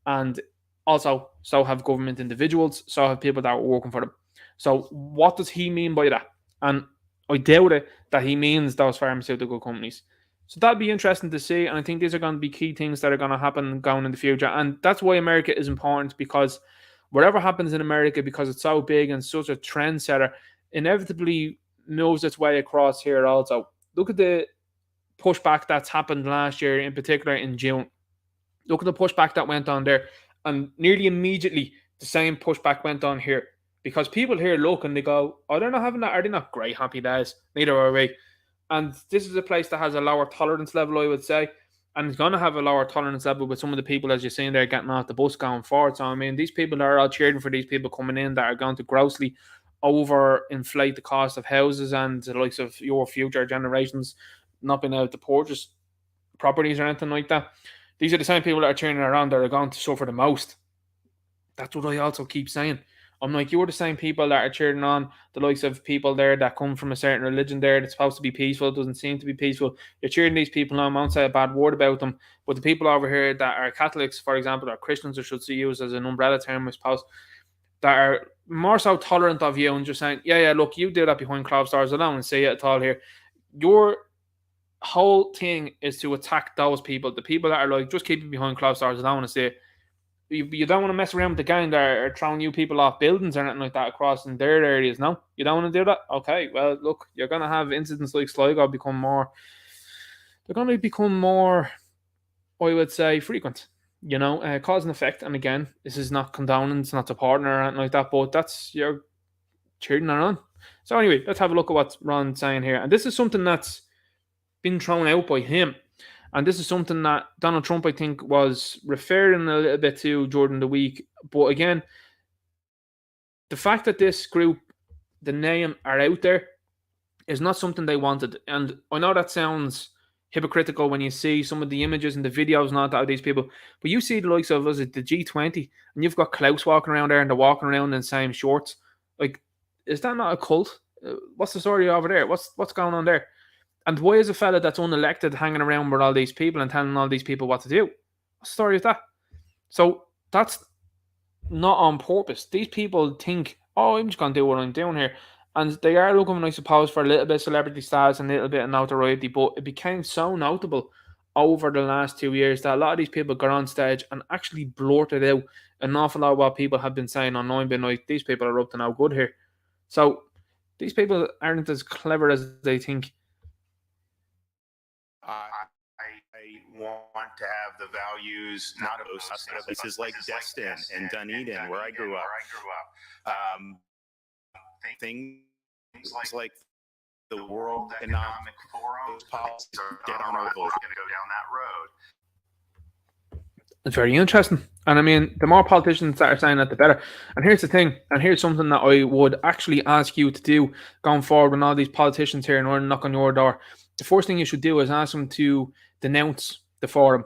And also, so have government individuals, so have people that are working for them. So what does he mean by that? And I doubt it that he means those pharmaceutical companies. So that'd be interesting to see. And I think these are going to be key things that are going to happen going in the future. And that's why America is important, because whatever happens in America, because it's so big and such a trendsetter, inevitably moves its way across here also. Look at the pushback that's happened last year, in particular in June. Look at the pushback that went on there. And nearly immediately, the same pushback went on here. Because people here look and they go, oh, they're not having that. Are they not great happy days? Neither are we. And this is a place that has a lower tolerance level, I would say. And it's going to have a lower tolerance level with some of the people, as you're seeing there, getting off the bus going forward. So, I mean, these people are all cheering for these people coming in that are going to grossly overinflate the cost of houses and the likes of your future generations not being able to purchase properties or anything like that. These are the same people that are cheering around that are going to suffer the most. That's what I also keep saying. I'm like, you're the same people that are cheering on the likes of people there that come from a certain religion there that's supposed to be peaceful. It doesn't seem to be peaceful. You're cheering these people on. I won't say a bad word about them. But the people over here that are Catholics, for example, or Christians, I should use as an umbrella term, I suppose, that are more so tolerant of you and just saying, yeah, look, you do that behind closed doors. I don't want to see it at all here. Your whole thing is to attack those people, the people that are like, just keep it behind closed doors. I don't want to see it. You don't want to mess around with the gang that are throwing you people off buildings or anything like that across in their areas. No, you don't want to do that. Okay, well, look, you're going to have incidents like Sligo become more. They're going to become more, I would say, frequent. Cause and effect. And again, this is not condoning, it's not supporting or anything like that, but that's your cheering her on. So anyway, let's have a look at what Ron's saying here. And this is something that's been thrown out by him. And this is something that Donald Trump, I think, was referring a little bit to during the week. But again, the fact that this group, the name, are out there is not something they wanted. And I know that sounds hypocritical when you see some of the images and the videos and all that of these people. But you see the likes of, was it the G20, and you've got Klaus walking around there and they're walking around in the same shorts. Like, is that not a cult? What's the story over there? What's going on there? And why is a fella that's unelected hanging around with all these people and telling all these people what to do? What's the story with that? So that's not on purpose. These people think, oh, I'm just going to do what I'm doing here. And they are looking, I suppose, for a little bit of celebrity stars and a little bit of notoriety. But it became so notable over the last 2 years that a lot of these people got on stage and actually blurted out an awful lot of what people have been saying online, being like, these people are up to no good here. So these people aren't as clever as they think.
I want to have the values, not of places like Destin and Dunedin, where I grew up. Things like the World Economic Forum policies are dead on arrival. We're going to go down that road.
It's very interesting. And I mean, the more politicians that are saying that, the better. And here's the thing, and here's something that I would actually ask you to do going forward when all these politicians here in order to knock on your door. The first thing you should do is ask them to denounce the forum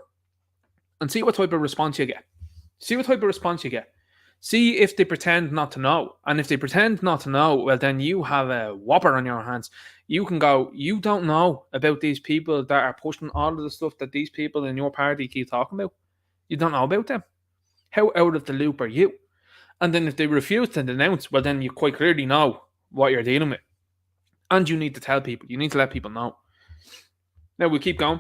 and see what type of response you get. See if they pretend not to know. And if they pretend not to know, well, then you have a whopper on your hands. You can go, you don't know about these people that are pushing all of the stuff that these people in your party keep talking about. You don't know about them. How out of the loop are you? And then if they refuse to denounce, well, then you quite clearly know what you're dealing with. And you need to tell people. You need to let people know. Now, we'll keep going.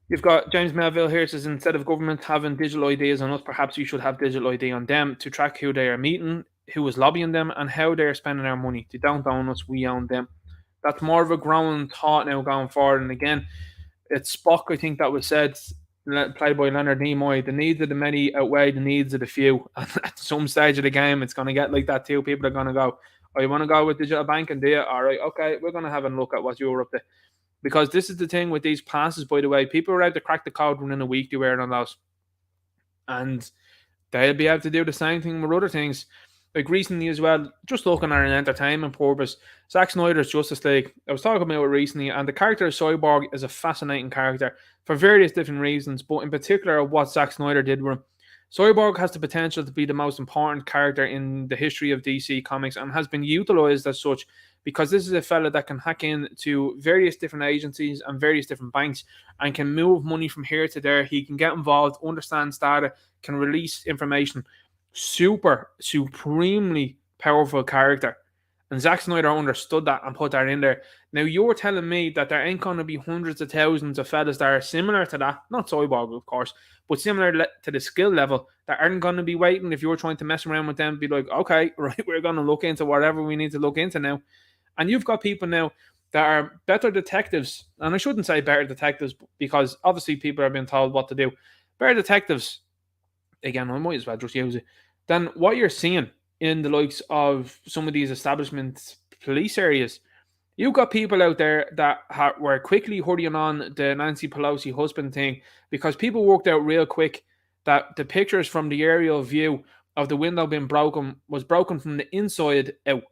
You've got James Melville here says, instead of government having digital IDs on us, perhaps you should have digital ID on them to track who they are meeting, who is lobbying them, and how they're spending our money. They don't own us, we own them. That's more of a growing thought now going forward. And again, it's Spock, I think, that was said, played by Leonard Nimoy, the needs of the many outweigh the needs of the few. And at some stage of the game, it's going to get like that too. People are going to go, oh, you want to go with digital banking, do you? All right, okay, we're going to have a look at what you're up to. Because this is the thing with these passes, by the way. People are out to crack the code within a week they wear it on those. And they'll be able to do the same thing with other things. Like recently as well, just looking at an entertainment purpose, Zack Snyder's Justice League. I was talking about it recently, and the character of Cyborg is a fascinating character for various different reasons, but in particular what Zack Snyder did with him. Cyborg has the potential to be the most important character in the history of DC Comics and has been utilized as such because this is a fella that can hack into various different agencies and various different banks and can move money from here to there. He can get involved, understands data, can release information. Supremely powerful character. And Zack Snyder understood that and put that in there. Now, you're telling me that there ain't going to be hundreds of thousands of fellas that are similar to that, not Cyborg, of course, but similar to the skill level that aren't going to be waiting if you're trying to mess around with them, be like, okay, right, we're going to look into whatever we need to look into now. And you've got people now that are better detectives, and I shouldn't say better detectives because obviously people are being told what to do. Better detectives, again, I might as well just use it, than what you're seeing in the likes of some of these establishment police areas. You've got people out there that were quickly hurrying on the Nancy Pelosi husband thing because people worked out real quick that the pictures from the aerial view of the window being broken was broken from the inside out.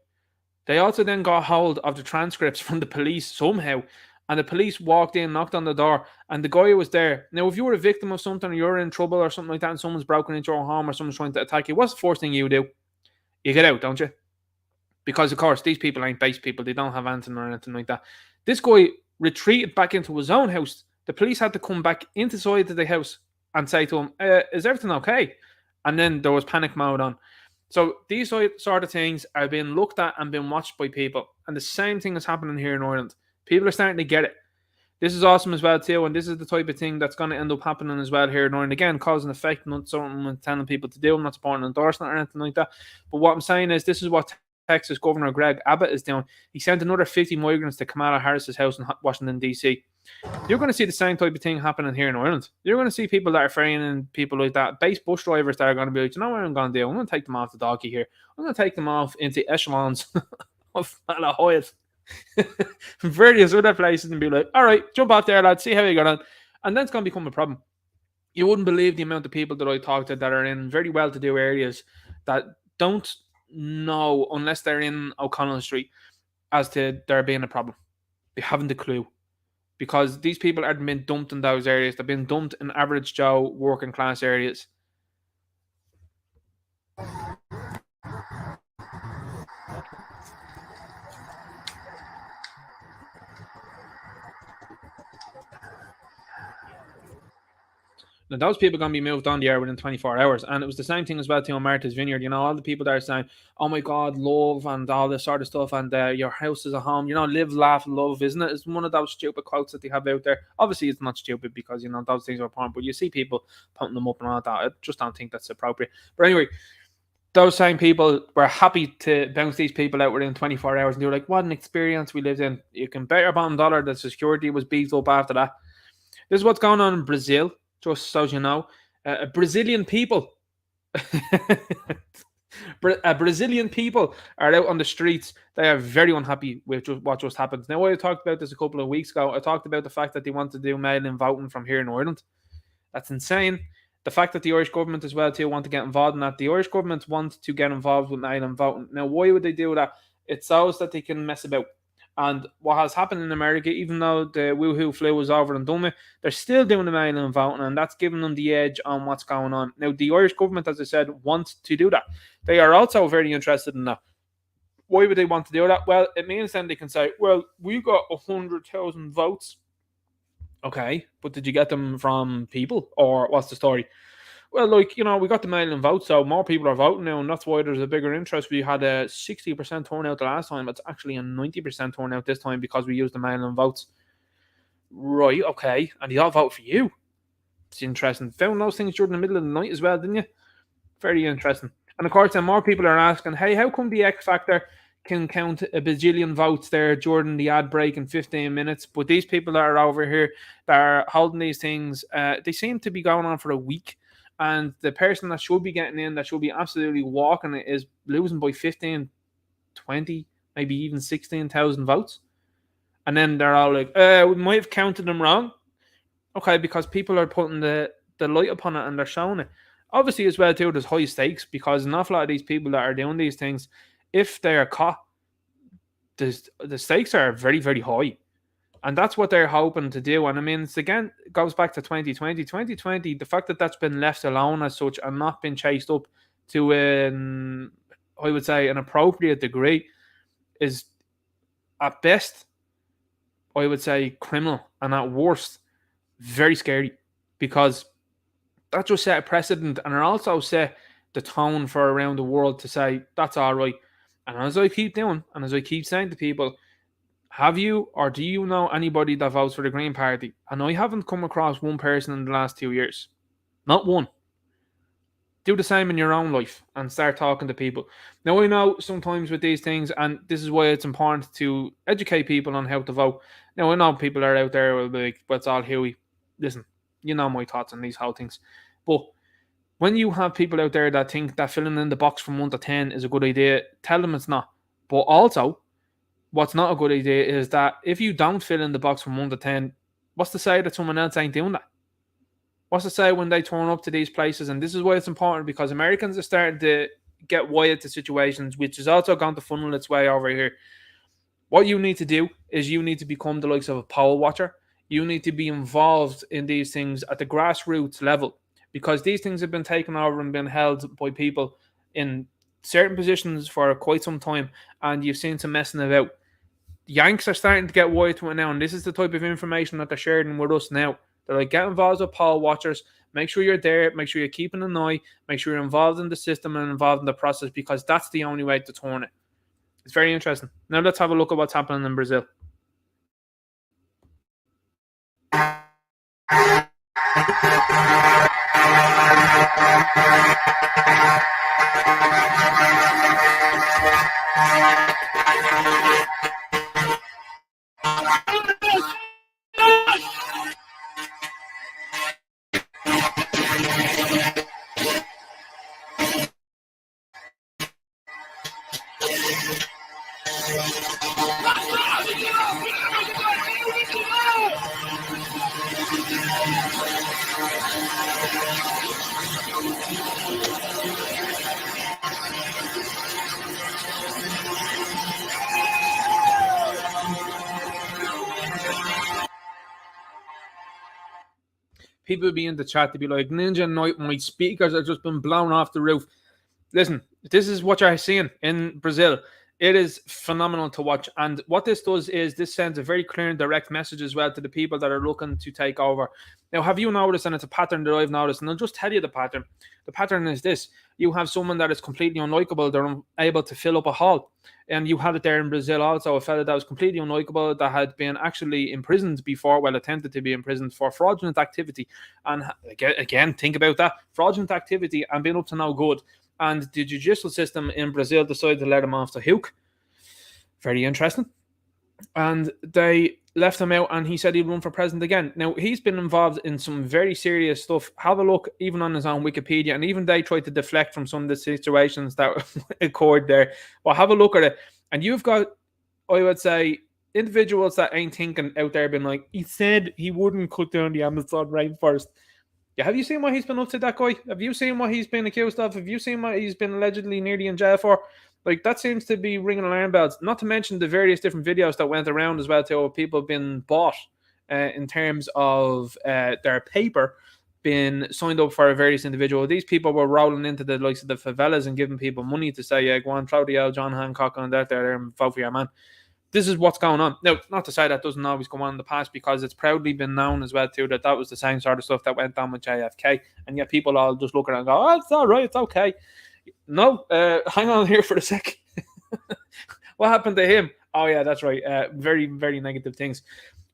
They also then got hold of the transcripts from the police somehow, and the police walked in, knocked on the door, and the guy was there. Now, if you were a victim of something or you're in trouble or something like that and someone's broken into your home or someone's trying to attack you, what's the first thing you do? You get out, don't you? Because, of course, these people ain't base people. They don't have anything or anything like that. This guy retreated back into his own house. The police had to come back inside the house and say to him, is everything okay? And then there was panic mode on. So these sort of things are being looked at and being watched by people. And the same thing is happening here in Ireland. People are starting to get it. This is awesome as well too, and this is the type of thing that's going to end up happening as well here. And again, cause and effect, not something I'm telling people to do. I'm not supporting endorsement or anything like that. But what I'm saying is, this is what Texas Governor Greg Abbott is doing. He sent another 50 migrants to Kamala Harris's house in Washington, D.C. You're going to see the same type of thing happening here in Ireland. You're going to see people that are ferrying in people like that, base bus drivers that are going to be like, you know what I'm going to do? I'm going to take them off the donkey here. I'm going to take them off into echelons of Hyatt. Various other places and be like, all right, jump out there, lads, see how you got on. And then it's going to become a problem. You wouldn't believe the amount of people that I talk to that are in very well-to-do areas that don't know, unless they're in O'Connell Street, as to there being a problem. They haven't a clue. Because these people aren't being dumped in those areas. They've been dumped in average Joe working class areas. Now, those people are going to be moved on the air within 24 hours. And it was the same thing as well to Martha's Vineyard. You know, all the people that are saying, oh my God, love and all this sort of stuff. And your house is a home. You know, live, laugh, love, isn't it? It's one of those stupid quotes that they have out there. Obviously, it's not stupid because, you know, those things are important. But you see people putting them up and all that. I just don't think that's appropriate. But anyway, those same people were happy to bounce these people out within 24 hours. And they were like, what an experience we lived in. You can bet your bottom dollar that security was beefed up after that. This is what's going on in Brazil. Just so you know, Brazilian people, Brazilian people are out on the streets. They are very unhappy with what just happened. Now, I talked about this a couple of weeks ago. I talked about the fact that they want to do mail-in voting from here in Ireland. That's insane. The fact that the Irish government as well too want to get involved in that. The Irish government want to get involved with mail-in voting. Now, why would they do that? It's so that they can mess about. And what has happened in America, even though the woohoo flu was over and done with, they're still doing the mail-in voting, and that's giving them the edge on what's going on. Now, the Irish government, as I said, wants to do that. They are also very interested in that. Why would they want to do that? Well, it means then they can say, well, we got 100,000 votes. Okay, but did you get them from people, or what's the story? Well, like, you know, we got the mail-in vote, so more people are voting now, and that's why there's a bigger interest. We had a 60% turnout the last time. It's actually a 90% turnout this time because we used the mail-in votes. Right, okay. And they all vote for you. It's interesting. Found those things during the middle of the night as well, didn't you? Very interesting. And of course, then more people are asking, hey, how come the X Factor can count a bajillion votes there during the ad break in 15 minutes? But these people that are over here that are holding these things, they seem to be going on for a week. And the person that should be getting in, that should be absolutely walking it, is losing by 15, 20, maybe even 16,000 votes. And then they're all like, we might have counted them wrong. Okay, because people are putting the light upon it and they're showing it. Obviously, as well, too, there's high stakes because an awful lot of these people that are doing these things, if they are caught, the stakes are very, very high. And that's what they're hoping to do. And I mean, it's again, it goes back to 2020. 2020, the fact that that's been left alone as such and not been chased up to I would say, an appropriate degree is, at best, I would say, criminal. And at worst, very scary. Because that just set a precedent. And it also set the tone for around the world to say, that's all right. And as I keep doing, and as I keep saying to people, have you or do you know anybody that votes for the Green Party? And I haven't come across one person in the last 2 years. Not one. Do the same in your own life and start talking to people. Now, I know sometimes with these things, and this is why it's important to educate people on how to vote. Now, I know people are out there who will be like, well, it's all Huey. Listen, you know my thoughts on these whole things. But when you have people out there that think that filling in the box from 1 to 10 is a good idea, tell them it's not. But also, what's not a good idea is that if you don't fill in the box from 1 to 10, what's to say that someone else ain't doing that? What's to say when they turn up to these places? And this is why it's important, because Americans are starting to get wired to situations, which is also going to funnel its way over here. What you need to do is you need to become the likes of a poll watcher. You need to be involved in these things at the grassroots level, because these things have been taken over and been held by people in certain positions for quite some time, and you've seen some messing about. Yanks are starting to get wired to it now, and this is the type of information that they're sharing with us now. They're like, get involved with poll watchers, make sure you're there, make sure you're keeping an eye, make sure you're involved in the system and involved in the process, because that's the only way to turn it. It's very interesting. Now let's have a look at what's happening in Brazil. People would be in the chat to be like, Ninja Knight, my speakers have just been blown off the roof. Listen, this is what you're seeing in Brazil. It is phenomenal to watch. And what this does is this sends a very clear and direct message as well to the people that are looking to take over. Now, have you noticed, and it's a pattern that I've noticed, and I'll just tell you the pattern. The pattern is this. You have someone that is completely unlikable. They're unable to fill up a hall. And you had it there in Brazil also, a fella that was completely unlikable, that had been actually imprisoned before, well, attempted to be imprisoned for fraudulent activity. And again, think about that. Fraudulent activity and being up to no good. And the judicial system in Brazil decided to let him off the hook. Very interesting. And they left him out, and he said he'd run for president again. Now, he's been involved in some very serious stuff. Have a look, even on his own Wikipedia, and even they tried to deflect from some of the situations that occurred there. Well, have a look at it. And you've got, I would say, individuals that ain't thinking out there being like, he said he wouldn't cut down the Amazon rainforest. Yeah, have you seen what he's been up to, that guy? Have you seen what he's been accused of? Have you seen what he's been allegedly nearly in jail for? Like, that seems to be ringing alarm bells. Not to mention the various different videos that went around as well, too, of people being bought in terms of their paper being signed up for a various individual. These people were rolling into the likes of the favelas and giving people money to say, yeah, go on, throw the old John Hancock on that there and vote for your man. This is what's going on. Now, not to say that doesn't always go on in the past, because it's proudly been known as well, too, that was the same sort of stuff that went down with JFK. And yet people all just look at it and go, oh, it's all right, it's okay. No, hang on here for a sec. What happened to him? Oh, yeah, that's right. Very, very negative things.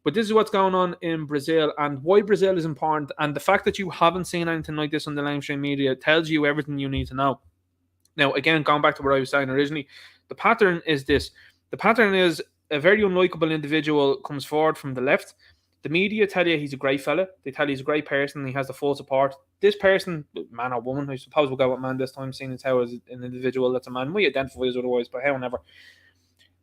But this is what's going on in Brazil, and why Brazil is important. And the fact that you haven't seen anything like this on the mainstream media tells you everything you need to know. Now, again, going back to what I was saying originally, the pattern is this. The pattern is a very unlikable individual comes forward from the left. The media tell you he's a great fella. They tell you he's a great person. He has the full support. This person, man or woman, I suppose we'll go with man this time, seeing as how as an individual that's a man. We identify as otherwise, but however,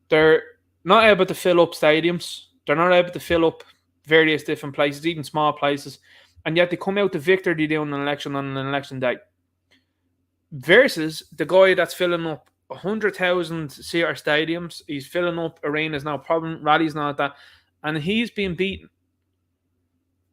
they're not able to fill up stadiums. They're not able to fill up various different places, even small places. And yet they come out the victor during an election on an election day. Versus the guy that's filling up 100,000 seater stadiums. He's filling up arenas now, problem rallies now, that, and he's being beaten.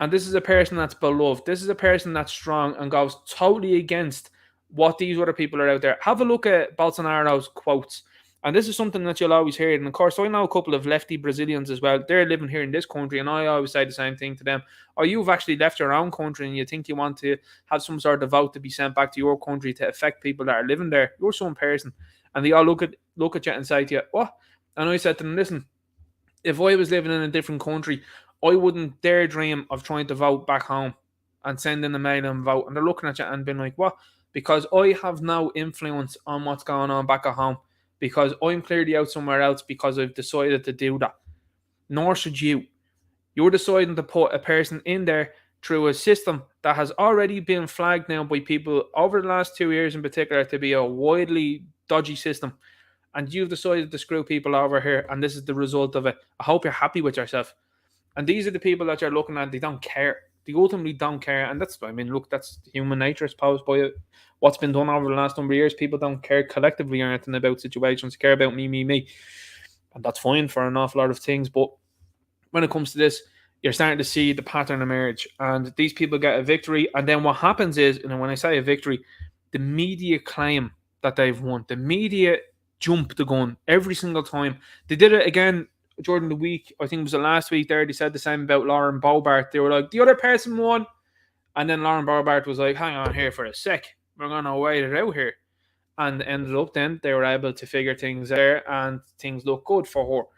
And this is a person that's beloved. This is a person that's strong and goes totally against what these other people are out there. Have a look at Bolsonaro's quotes. And this is something that you'll always hear. And of course, I know a couple of lefty Brazilians as well. They're living here in this country, and I always say the same thing to them. Or you've actually left your own country and you think you want to have some sort of vote to be sent back to your country to affect people that are living there. You're some person. And they all look at you and say to you, what? And I said to them, listen, if I was living in a different country, I wouldn't dare dream of trying to vote back home and send in a mail and vote. And they're looking at you and being like, what? Because I have no influence on what's going on back at home, because I'm clearly out somewhere else because I've decided to do that. Nor should you. You're deciding to put a person in there through a system that has already been flagged now by people over the last 2 years in particular to be a widely dodgy system. And you've decided to screw people over here, and this is the result of it. I hope you're happy with yourself. And these are the people that you're looking at. They don't care. They ultimately don't care. And that's, I mean, look, that's human nature, I suppose, by what's been done over the last number of years. People don't care collectively or anything about situations. They care about me. And that's fine for an awful lot of things. But when it comes to this, you're starting to see the pattern emerge. And these people get a victory. And then what happens is, and when I say a victory, the media claim that they've won. The media jump the gun every single time. They did it again during the week. I think it was the last week there. They said the same about Lauren Boebert. They were like, the other person won. And then Lauren Boebert was like, hang on here for a sec. We're going to wait it out here. And ended up then they were able to figure things there and things look good for her.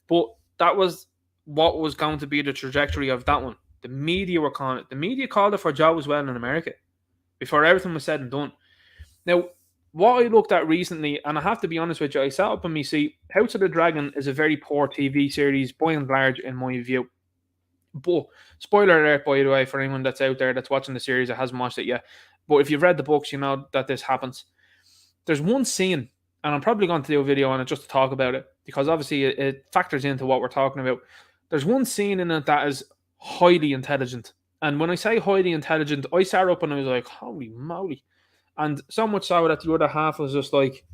But that was what was going to be the trajectory of that one. The media were calling it. The media called it for Joe as well in America before everything was said and done. Now, what I looked at recently, and I have to be honest with you, I sat up and me see House of the Dragon is a very poor TV series, by and large, in my view. But spoiler alert, by the way, for anyone that's out there that's watching the series that hasn't watched it yet. But if you've read the books, you know that this happens. There's one scene, and I'm probably going to do a video on it just to talk about it, because obviously it factors into what we're talking about. There's one scene in it that is highly intelligent. And when I say highly intelligent, I sat up and I was like, holy moly. And so much so that the other half was just like,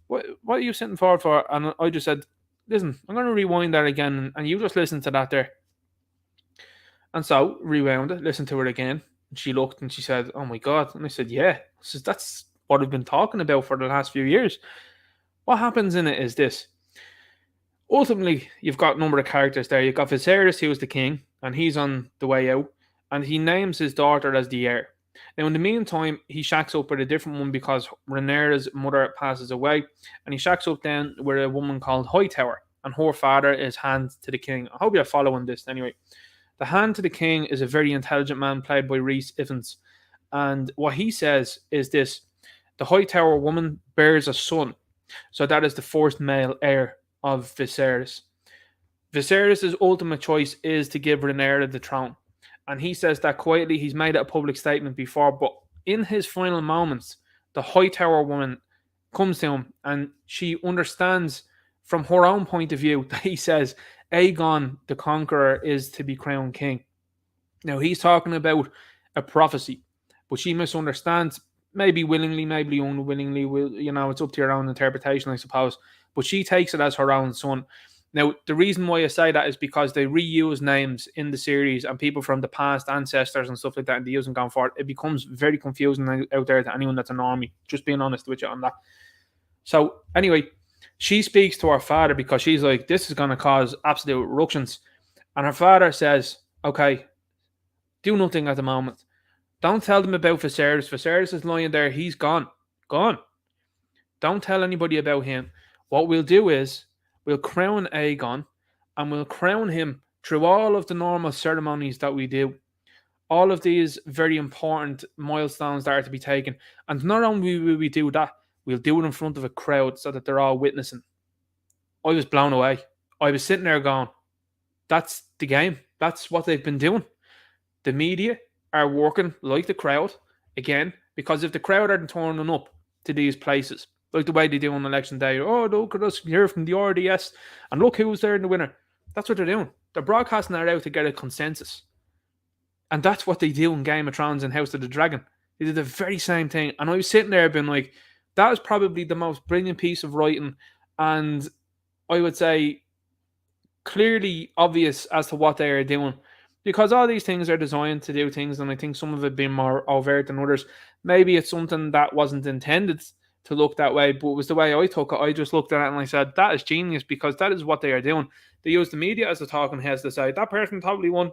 what are you sitting forward for? And I just said, listen, I'm going to rewind that again, and you just listen to that there. And so, rewound it, listened to it again. And she looked and she said, oh my God. And I said, yeah, that's what I've been talking about for the last few years. What happens in it is this. Ultimately, you've got a number of characters there. You've got Viserys, who's the king, and he's on the way out. And he names his daughter as the heir. Now, in the meantime, he shacks up with a different one because Rhaenyra's mother passes away. And he shacks up then with a woman called Hightower. And her father is Hand to the King. I hope you're following this anyway. The Hand to the King is a very intelligent man played by Rhys Ifans. And what he says is this. The Hightower woman bears a son. So that is the first male heir of Viserys. Viserys' ultimate choice is to give Rhaenyra the throne. And he says that quietly. He's made it a public statement before. But in his final moments, the Hightower woman comes to him and she understands from her own point of view that he says Aegon the Conqueror is to be crowned king. Now, he's talking about a prophecy, but she misunderstands, maybe willingly, maybe unwillingly. It's up to your own interpretation, I suppose. But she takes it as her own son. Now, the reason why I say that is because they reuse names in the series and people from the past, ancestors and stuff like that, and they use them going forward. It becomes very confusing out there to anyone that's an army. Just being honest with you on that. So, anyway, she speaks to her father because she's like, this is going to cause absolute ructions. And her father says, okay, do nothing at the moment. Don't tell them about Viserys. Viserys is lying there. He's gone. Gone. Don't tell anybody about him. What we'll do is we'll crown Aegon and we'll crown him through all of the normal ceremonies that we do. All of these very important milestones that are to be taken. And not only will we do that, we'll do it in front of a crowd so that they're all witnessing. I was blown away. I was sitting there going, that's the game. That's what they've been doing. The media are working like the crowd, again, because if the crowd aren't turning up to these places, like the way they do on election day, oh, look at us here from the RDS, and look who's there in the winner. That's what they're doing. They're broadcasting that out to get a consensus. And that's what they do in Game of Thrones and House of the Dragon. They did the very same thing. And I was sitting there being like, that is probably the most brilliant piece of writing, and I would say clearly obvious as to what they are doing. Because all these things are designed to do things, and I think some of it being more overt than others. Maybe it's something that wasn't intended to look that way, but it was the way I took it. I just looked at it and I said, that is genius, because that is what they are doing. They use the media as the talking heads to say, that person totally won.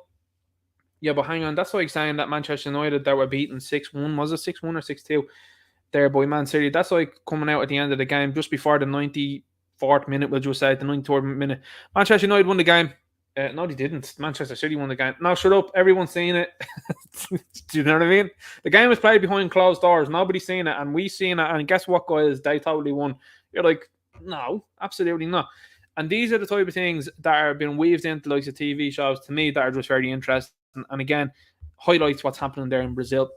Yeah, but hang on, that's like saying that Manchester United that were beaten 6-1, was it 6-1 or 6-2 there by Man City? That's like coming out at the end of the game, just before the 94th minute, we'll just say, the 93rd minute. Manchester United won the game. No, they didn't. Manchester City won the game. No, shut up. Everyone's seen it. Do you know what I mean? The game was played behind closed doors. Nobody's seen it, and we've seen it. And guess what, guys? They totally won. You're like, no, absolutely not. And these are the type of things that are being weaved into the likes of TV shows, to me, that are just very interesting. And again, highlights what's happening there in Brazil.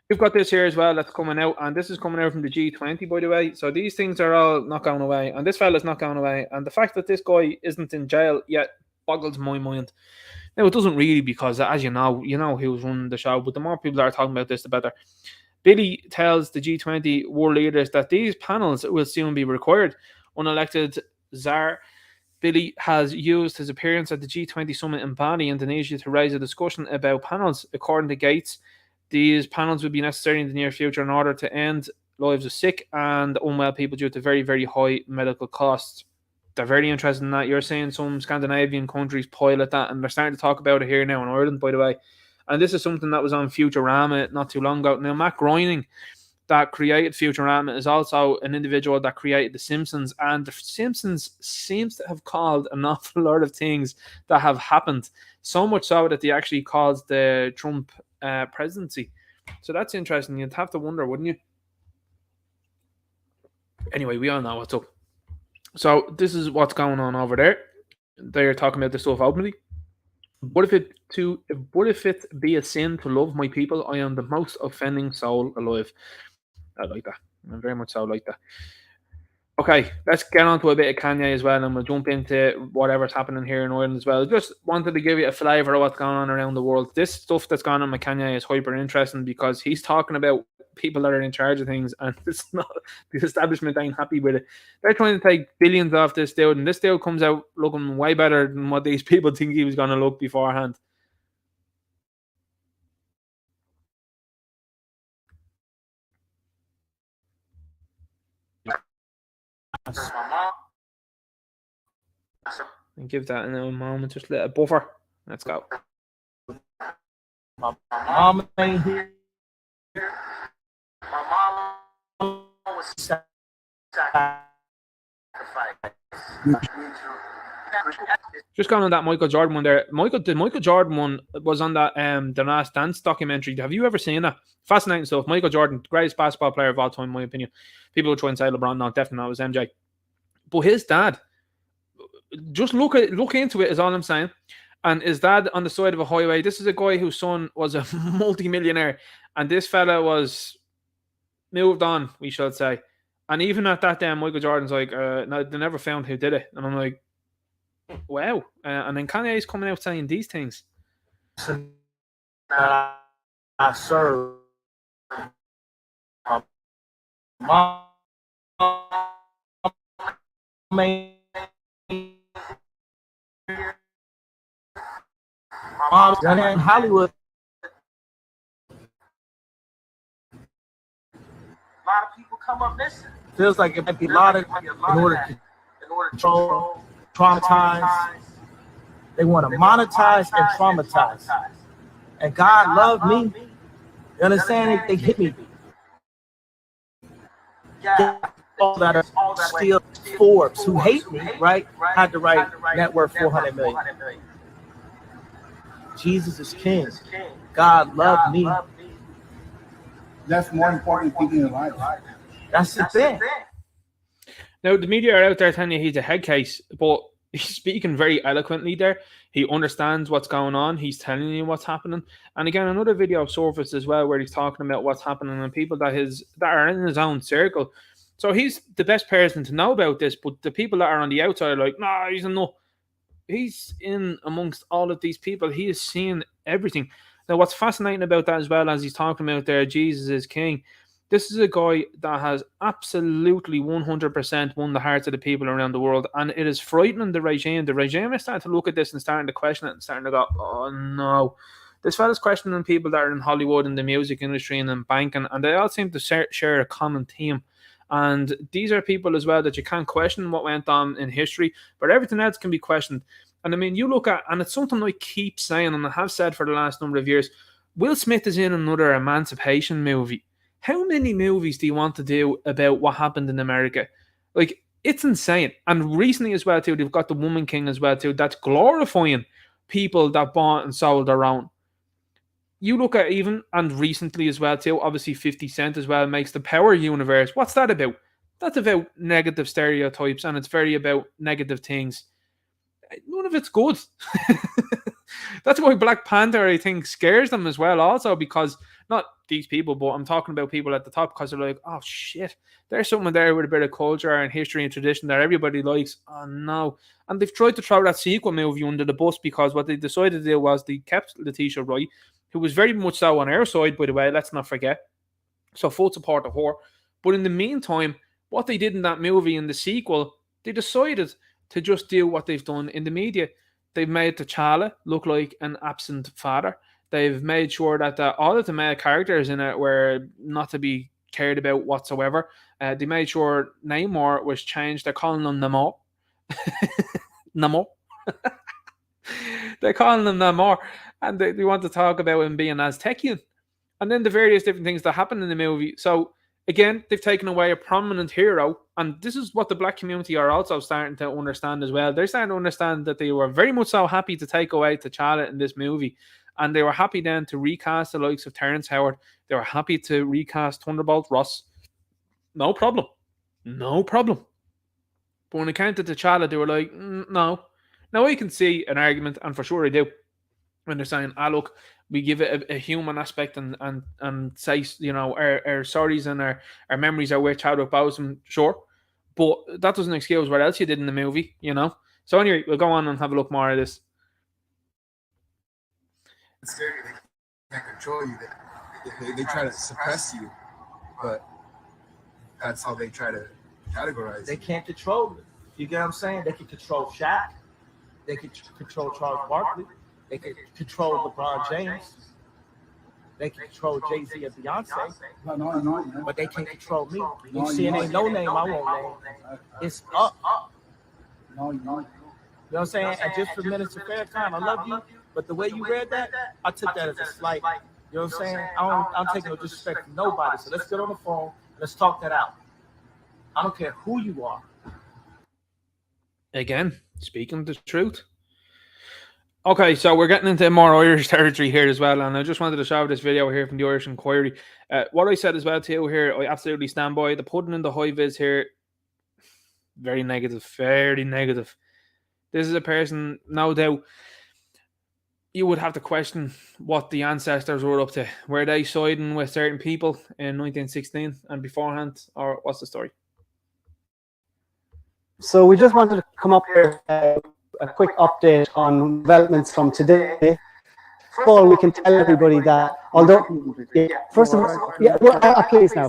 We've got this here as well that's coming out, and this is coming out from the G20, by the way. So these things are all not going away, and this fella's not going away. And the fact that this guy isn't in jail yet boggles my mind. Now, it doesn't really, because as you know who's running the show, but the more people that are talking about this, the better. Billy tells the G20 world leaders that these panels will soon be required. Unelected Tsar Billy has used his appearance at the G20 summit in Bali, Indonesia, to raise a discussion about panels. According to Gates, these panels will be necessary in the near future in order to end lives of sick and unwell people due to very, very high medical costs. They're very interested in that. You're seeing some Scandinavian countries pilot that, and they're starting to talk about it here now in Ireland, by the way. And this is something that was on Futurama not too long ago. Now, Matt Groening that created Futurama is also an individual that created The Simpsons, and The Simpsons seems to have called an awful lot of things that have happened, so much so that they actually caused the Trump presidency. So that's interesting. You'd have to wonder, wouldn't you? Anyway, we all know what's up. So this is what's going on over there. They're talking about this stuff openly. What if it be a sin to love my people? I am the most offending soul alive. I like that. I very much so like that. Okay, let's get on to a bit of Kanye as well, and we'll jump into whatever's happening here in Ireland as well. Just wanted to give you a flavour of what's going on around the world. This stuff that's going on with Kanye is hyper interesting because he's talking about people that are in charge of things, and it's not, the establishment ain't happy with it. They're trying to take billions off this dude, and this dude comes out looking way better than what these people think he was going to look beforehand. And give that in a moment, just let it buffer. Let's go.
My mom ain't here. My mom was sacrificed.
Just going on that Michael Jordan one there. The Michael Jordan one was on that The Last Dance documentary. Have you ever seen that? Fascinating stuff. Michael Jordan, greatest basketball player of all time, in my opinion. People would try and say LeBron, no, definitely not. It was MJ. But his dad, just look into it is all I'm saying. And his dad on the side of a highway. This is a guy whose son was a multi-millionaire, and this fella was moved on, we should say. And even at that time, Michael Jordan's like, no, they never found who did it. And I'm like, wow. And then Kanye's coming out saying these things.
I serve. Mom Mom's done it in Hollywood. A lot of people come up missing. Feels like it might be a lot of in order to control, traumatize. They want to monetize and traumatize. And God loved me. You understand? They hit me. Yeah. All that are still Forbes who hate me, right? Had to write net worth 400 million. Jesus is king. God loved me.
That's more important than thinking of life.
That's the thing.
Now, the media are out there telling you he's a head case, but he's speaking very eloquently there. He understands what's going on. He's telling you what's happening. And again, another video surfaced as well where he's talking about what's happening and people that are in his own circle. So he's the best person to know about this, but the people that are on the outside are like, nah, he's a nut. He's in amongst all of these people. He is seeing everything. Now, what's fascinating about that as well, as he's talking about there, Jesus is king. This is a guy that has absolutely 100% won the hearts of the people around the world, and it is frightening the regime. The regime is starting to look at this and starting to question it and starting to go, oh no. This fella's questioning people that are in Hollywood and the music industry and in banking, and they all seem to share a common theme. And these are people as well that you can't question what went on in history, but everything else can be questioned. And I mean, you look at, and it's something I keep saying, and I have said for the last number of years, Will Smith is in another emancipation movie. How many movies do you want to do about what happened in America? Like, it's insane. And recently as well, too, they've got The Woman King as well, too, that's glorifying people that bought and sold their own. You look at even, and recently as well too, obviously 50 Cent as well makes the Power universe. What's that about? That's about negative stereotypes, and it's very about negative things. None of it's good. That's why Black Panther, I think, scares them as well also, because not these people, but I'm talking about people at the top, because they're like, oh shit, there's someone there with a bit of culture and history and tradition that everybody likes. Oh no. And they've tried to throw that sequel movie under the bus, because what they decided to do was they kept Letitia Wright, who was very much so on our side, by the way, let's not forget. So full support of her. But in the meantime, what they did in that movie, in the sequel, they decided to just do what they've done in the media. They've made T'Challa look like an absent father. They've made sure that all of the male characters in it were not to be cared about whatsoever. They made sure Namor was changed. They're calling him Namor. Namor. They're calling him Namor. And they want to talk about him being Aztecian. And then the various different things that happen in the movie. So Again, they've taken away a prominent hero, and this is what the black community are also starting to understand as well. They're starting to understand that they were very much so happy to take away T'Challa in this movie, and they were happy then to recast the likes of Terrence Howard. They were happy to recast Thunderbolt Ross. No problem. No problem. But when it came to T'Challa, they were like, no. Now, I can see an argument, and for sure I do, when they're saying, look, we give it a human aspect and say, our stories and our memories are where Chadwick Boseman, sure. But that doesn't excuse what else you did in the movie, So anyway, we'll go on and have a look more at this.
It's scary. They can't control you. They try to suppress you, but that's how they try to categorize.
They can't control it. You get what I'm saying? They can control Shaq. They can control Charles Barkley. They can control LeBron James. They can control Jay-Z and Beyonce.
No.
But they can't control me. You see, it ain't no name I won't name. It's up.
No.
You know what I'm saying? And just for minutes of fair time, I love you. But the way you read that, I took that as a slight. You know what I'm saying? I'm taking no disrespect from nobody. So let's get on the phone. Let's talk that out. I don't care who you are.
Again, speaking the truth. Okay, so we're getting into more Irish territory here as well, and I just wanted to show this video here from the Irish Inquiry. What I said as well to you here, I absolutely stand by. The pudding in the high vis here, very negative, very negative. This is a person, no doubt, you would have to question what the ancestors were up to. Were they siding with certain people in 1916 and beforehand, or what's the story?
So we just wanted to come up here, a quick update on developments from today. First of all, we can tell everybody that, although, first of all, please now.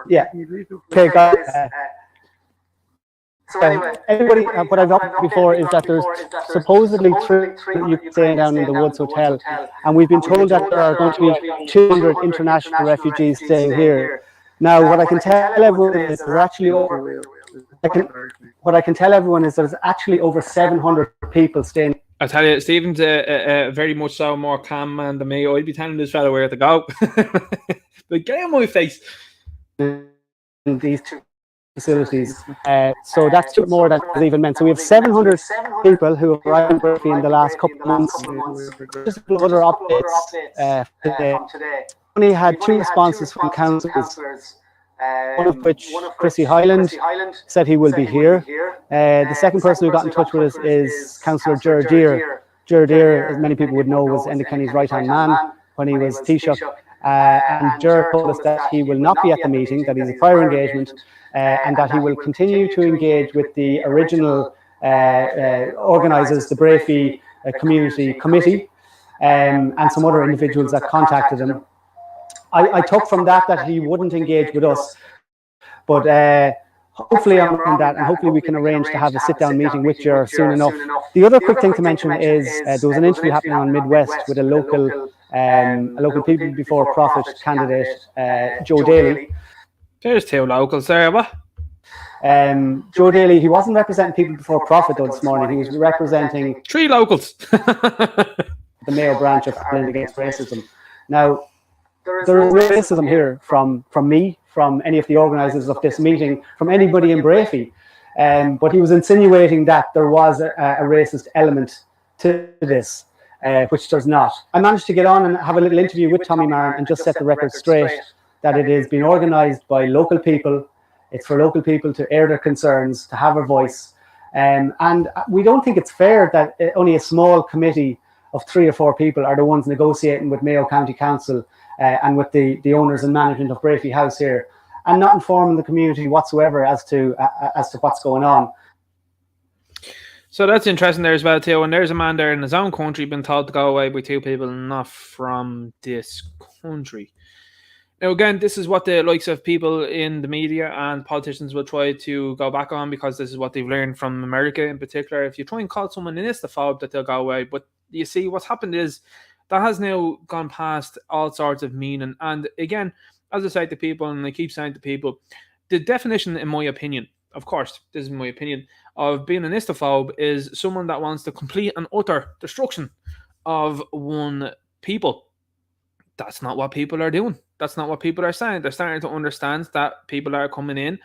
Yeah. Okay, guys. So anybody, what I've done before is that there's supposedly 3 you can stay down in the Woods Hotel, and we've been told that there are going to be 200 international refugees staying here. Now, what I can tell everyone is there's actually there's actually over 700 people staying.
I tell you, Stephen's very much so more calm man than me. I'd be telling this fellow where to go. But get out of my face.
In these 2 facilities. So that's more than is even meant. So we have 700 people who have arrived in Murphy in the last couple of months. Just other updates today. Only had 2 responses from councillors. One of which, Chrissy Hyland, said he will be here. The second person who got in touch with us is Councillor Gettr. Gettr, as many people would know, was Enda Kenny's right-hand man when he was Taoiseach. And Gettr told us that he will not be at the meeting, that he's a prior engagement, and that he will continue to engage with the original organisers, the Bravey Community Committee, and some other individuals that contacted him. I took from that he wouldn't engage with us, but hopefully I'm around that, and hopefully we can arrange to have a sit-down meeting with you soon enough. The other quick thing to mention is there was an interview happening on Midwest with a local People Before Profit candidate, Joe Daly.
There's 2 locals there, what?
Joe Daly, he wasn't representing People Before Profit though this morning. He was representing
3 locals.
The Mayo branch of Ireland Against Racism. Now, there is racism here from me, from any of the organisers of this meeting, from anybody in Bravey. But he was insinuating that there was a racist element to this, which there's not. I managed to get on and have a little interview with Tommy Marin and just set the record straight that it is being organised by local people. It's for local people to air their concerns, to have a voice. And we don't think it's fair that only a small committee of 3 or 4 people are the ones negotiating with Mayo County Council and with the owners and management of Bravey House here, and not informing the community whatsoever as to what's going on.
So that's interesting there as well too. And there's a man there in his own country been told to go away by 2 people not from this country. Now again, this is what the likes of people in the media and politicians will try to go back on, because this is what they've learned from America in particular. If you try and call someone an istophobe, that they'll go away. But you see, what's happened is that has now gone past all sorts of meaning. And again, as I say to people, and I keep saying to people, the definition, in my opinion, of course, this is my opinion, of being an istophobe is someone that wants the complete and utter destruction of one people. That's not what people are doing. That's not what people are saying. They're starting to understand that people that are coming in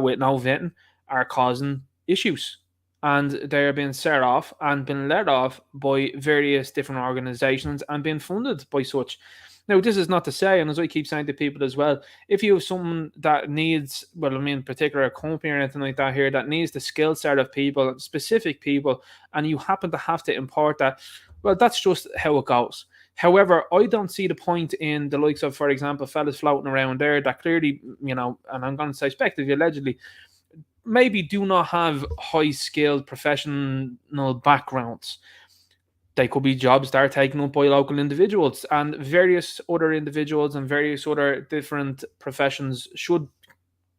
with no vetting are causing issues. And they're being set off and been let off by various different organizations and being funded by such. Now, this is not to say, and as I keep saying to people as well, if you have someone that needs, well, I mean, particular a company or anything like that here, that needs the skill set of people, specific people, and you happen to have to import that, well, that's just how it goes. However, I don't see the point in the likes of, for example, fellas floating around there that clearly, and I'm going to say speculatively, allegedly, maybe do not have high-skilled professional backgrounds. They could be jobs that are taken up by local individuals, and various other individuals and various other different professions should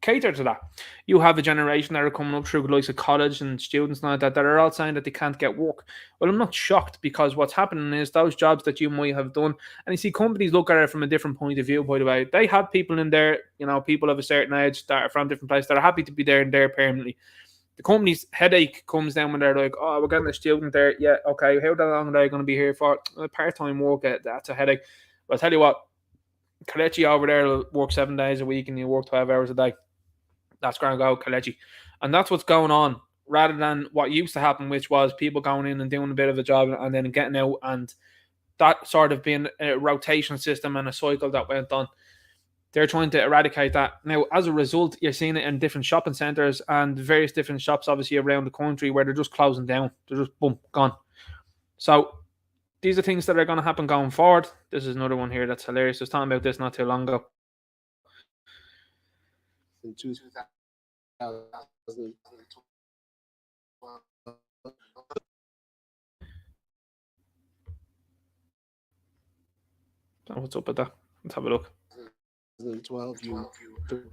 cater to that. You have a generation that are coming up through the likes of college and students now that are all saying that they can't get work. Well, I'm not shocked, because what's happening is those jobs that you might have done, and you see companies look at it from a different point of view, by the way. They have people in there, people of a certain age that are from different places that are happy to be there and there permanently. The company's headache comes down when they're like, oh, we're getting a student there. Yeah, okay, how long are they going to be here for? Part-time work, that's a headache. But I'll tell you what, Kelechi over there will work 7 days a week and you work 12 hours a day. That's going to go, Kelechi. And that's what's going on, rather than what used to happen, which was people going in and doing a bit of a job and then getting out, and that sort of being a rotation system and a cycle that went on. They're trying to eradicate that. Now, as a result, you're seeing it in different shopping centres and various different shops, obviously, around the country, where they're just closing down. They're just, boom, gone. So these are things that are going to happen going forward. This is another one here that's hilarious. I was talking about this not too long ago.
In 2012.
What's up with that? Let's have a look.
2012, you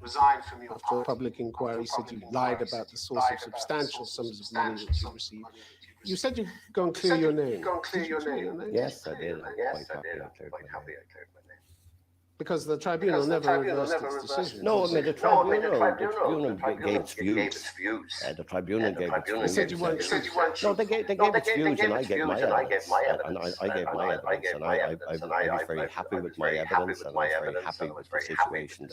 resigned from your after public inquiry, said you lied about the source of substantial sums of money that you received. You said you'd go and clear your name.
Yes, I did. Quite happy I cleared my name.
Because the tribunal never reversed its decision.
No, I mean, the tribunal gave its views. The tribunal gave its views.
They said you weren't.
No, they gave its views, and I gave my evidence. And I gave my evidence, and I was very happy with my evidence, and I was very happy with the situation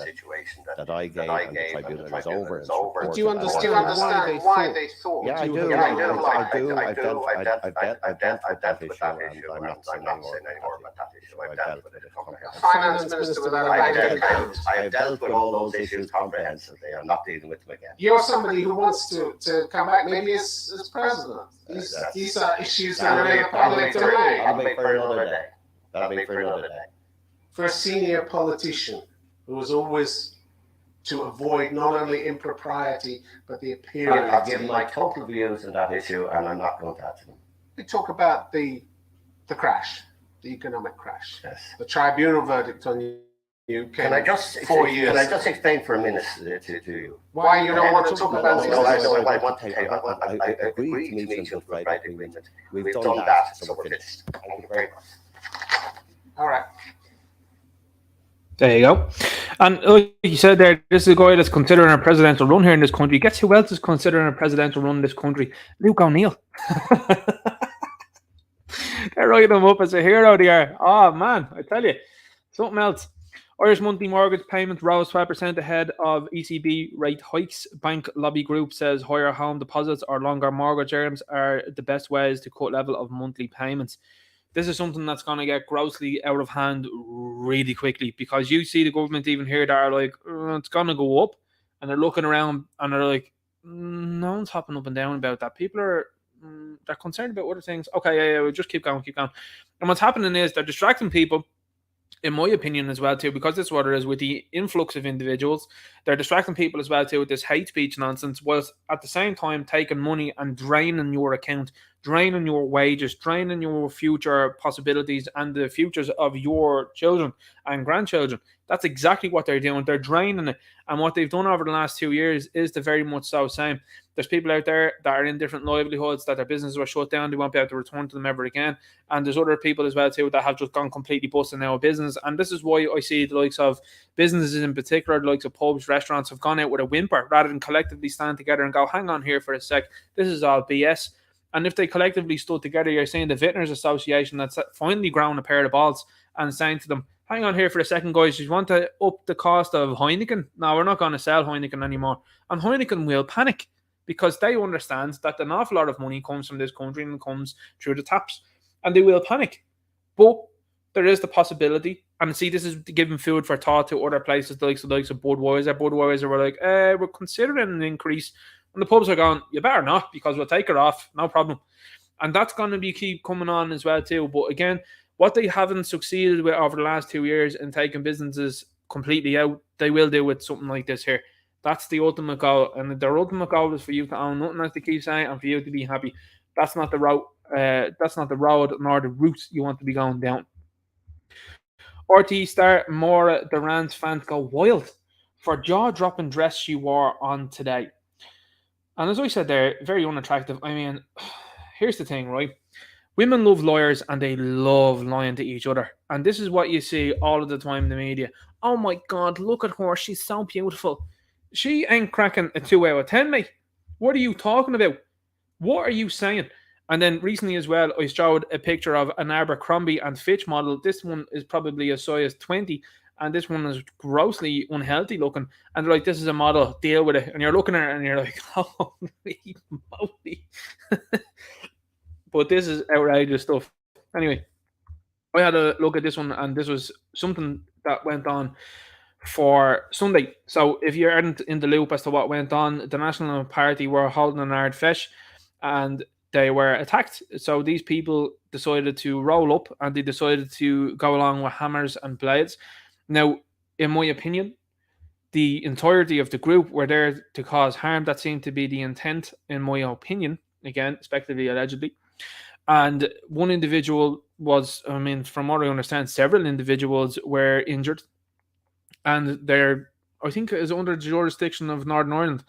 that I gave, and the tribunal is over.
But do you understand why they thought?
Yeah, I do. I've dealt with that issue, and I'm not saying anymore about that issue. I've dealt with it comprehensively.
Finance Minister,
I have dealt with all those issues comprehensively. I'm not dealing with them again.
You're somebody who wants to come back, maybe as president. These are issues that are in the public domain.
That'll be for another day. That'll be for another day.
For a senior politician who was always to avoid not only impropriety but the appearance.
I've given my total views on that issue, and I'm not going to add to them.
We talk about the crash, the economic crash.
Yes.
The tribunal verdict on you came
Can I just
4 years.
Can I just explain for a minute to you?
Why you don't want to talk about
No,
this?
I want to. I agree to meet some Friday agreement. We've done that, so we're finished. Thank you very much.
All right.
There you go. And like you said there, this is a guy that's considering a presidential run here in this country. Guess who else is considering a presidential run in this country? Luke O'Neill. They're writing him up as a hero there. Oh, man, I tell you. Something else. Irish monthly mortgage payments rose 12% ahead of ECB rate hikes. Bank lobby group says higher home deposits or longer mortgage terms are the best ways to cut level of monthly payments. This is something that's going to get grossly out of hand really quickly, because you see the government even here that are like, it's going to go up, and they're looking around and they're like, no one's hopping up and down about that. People are they're concerned about other things. Okay, yeah, we'll just keep going. And what's happening is they're distracting people, in my opinion as well too, because this is what it is with the influx of individuals. They're distracting people as well too with this hate speech nonsense, whilst at the same time taking money and draining your account, draining your wages, draining your future possibilities and the futures of your children and grandchildren. That's exactly what they're doing. They're draining it. And what they've done over the last 2 years is the very much so same. There's people out there that are in different livelihoods, that their businesses were shut down. They won't be able to return to them ever again. And there's other people as well too that have just gone completely busted now of business. And this is why I see the likes of businesses in particular, the likes of pubs, restaurants, have gone out with a whimper rather than collectively stand together and go, hang on here for a sec. This is all BS. And if they collectively stood together, you're saying the Vintners Association that's finally ground a pair of balls and saying to them, hang on here for a second, guys, you want to up the cost of Heineken? No, we're not going to sell Heineken anymore. And Heineken will panic because they understand that an awful lot of money comes from this country and comes through the taps. And they will panic. But there is the possibility, and see, this is giving food for thought to other places, the likes of Budweiser. Budweiser were like, we're considering an increase. And the pubs are going, you better not, because we'll take it off, no problem. And that's going to be keep coming on as well too. But again, what they haven't succeeded with over the last 2 years in taking businesses completely out, they will do with something like this here. That's the ultimate goal. And their ultimate goal is for you to own nothing, as they keep saying, and for you to be happy. That's not the route. That's not the road nor the route you want to be going down. RT star Maura Durant fans go wild for jaw-dropping dress she wore on today. And as I said there, very unattractive. I mean, here's the thing, right? Women love lawyers and they love lying to each other. And this is what you see all of the time in the media. Oh my God, look at her. She's so beautiful. She ain't cracking a 2 out of 10, mate. What are you talking about? What are you saying? And then recently as well, I showed a picture of an Abercrombie and Fitch model. This one is probably a size 20, and this one is grossly unhealthy looking. And they're like, this is a model, deal with it. And you're looking at it and you're like, holy moly. But this is outrageous stuff. Anyway, I had a look at this one, and this was something that went on for Sunday. So if you aren't in the loop as to what went on, the National Party were holding an Ard Fesh, and they were attacked. So these people decided to roll up and they decided to go along with hammers and blades. Now, in my opinion, the entirety of the group were there to cause harm. That seemed to be the intent, in my opinion. Again, speculatively, allegedly. And one individual was, I mean, from what I understand, several individuals were injured. And they're, I think, is under the jurisdiction of Northern Ireland.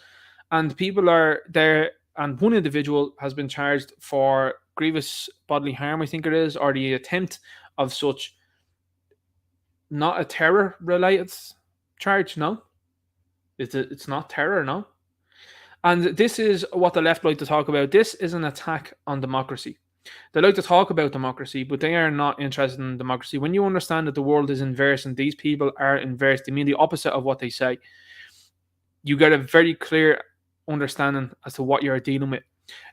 And people are there. And one individual has been charged for grievous bodily harm, I think it is, or the attempt of such. Not a terror-related charge, no. It's not terror, no. And this is what the left like to talk about. This is an attack on democracy. They like to talk about democracy, but they are not interested in democracy. When you understand that the world is inverse and these people are inverse, they mean the opposite of what they say. You get a very clear understanding as to what you're dealing with.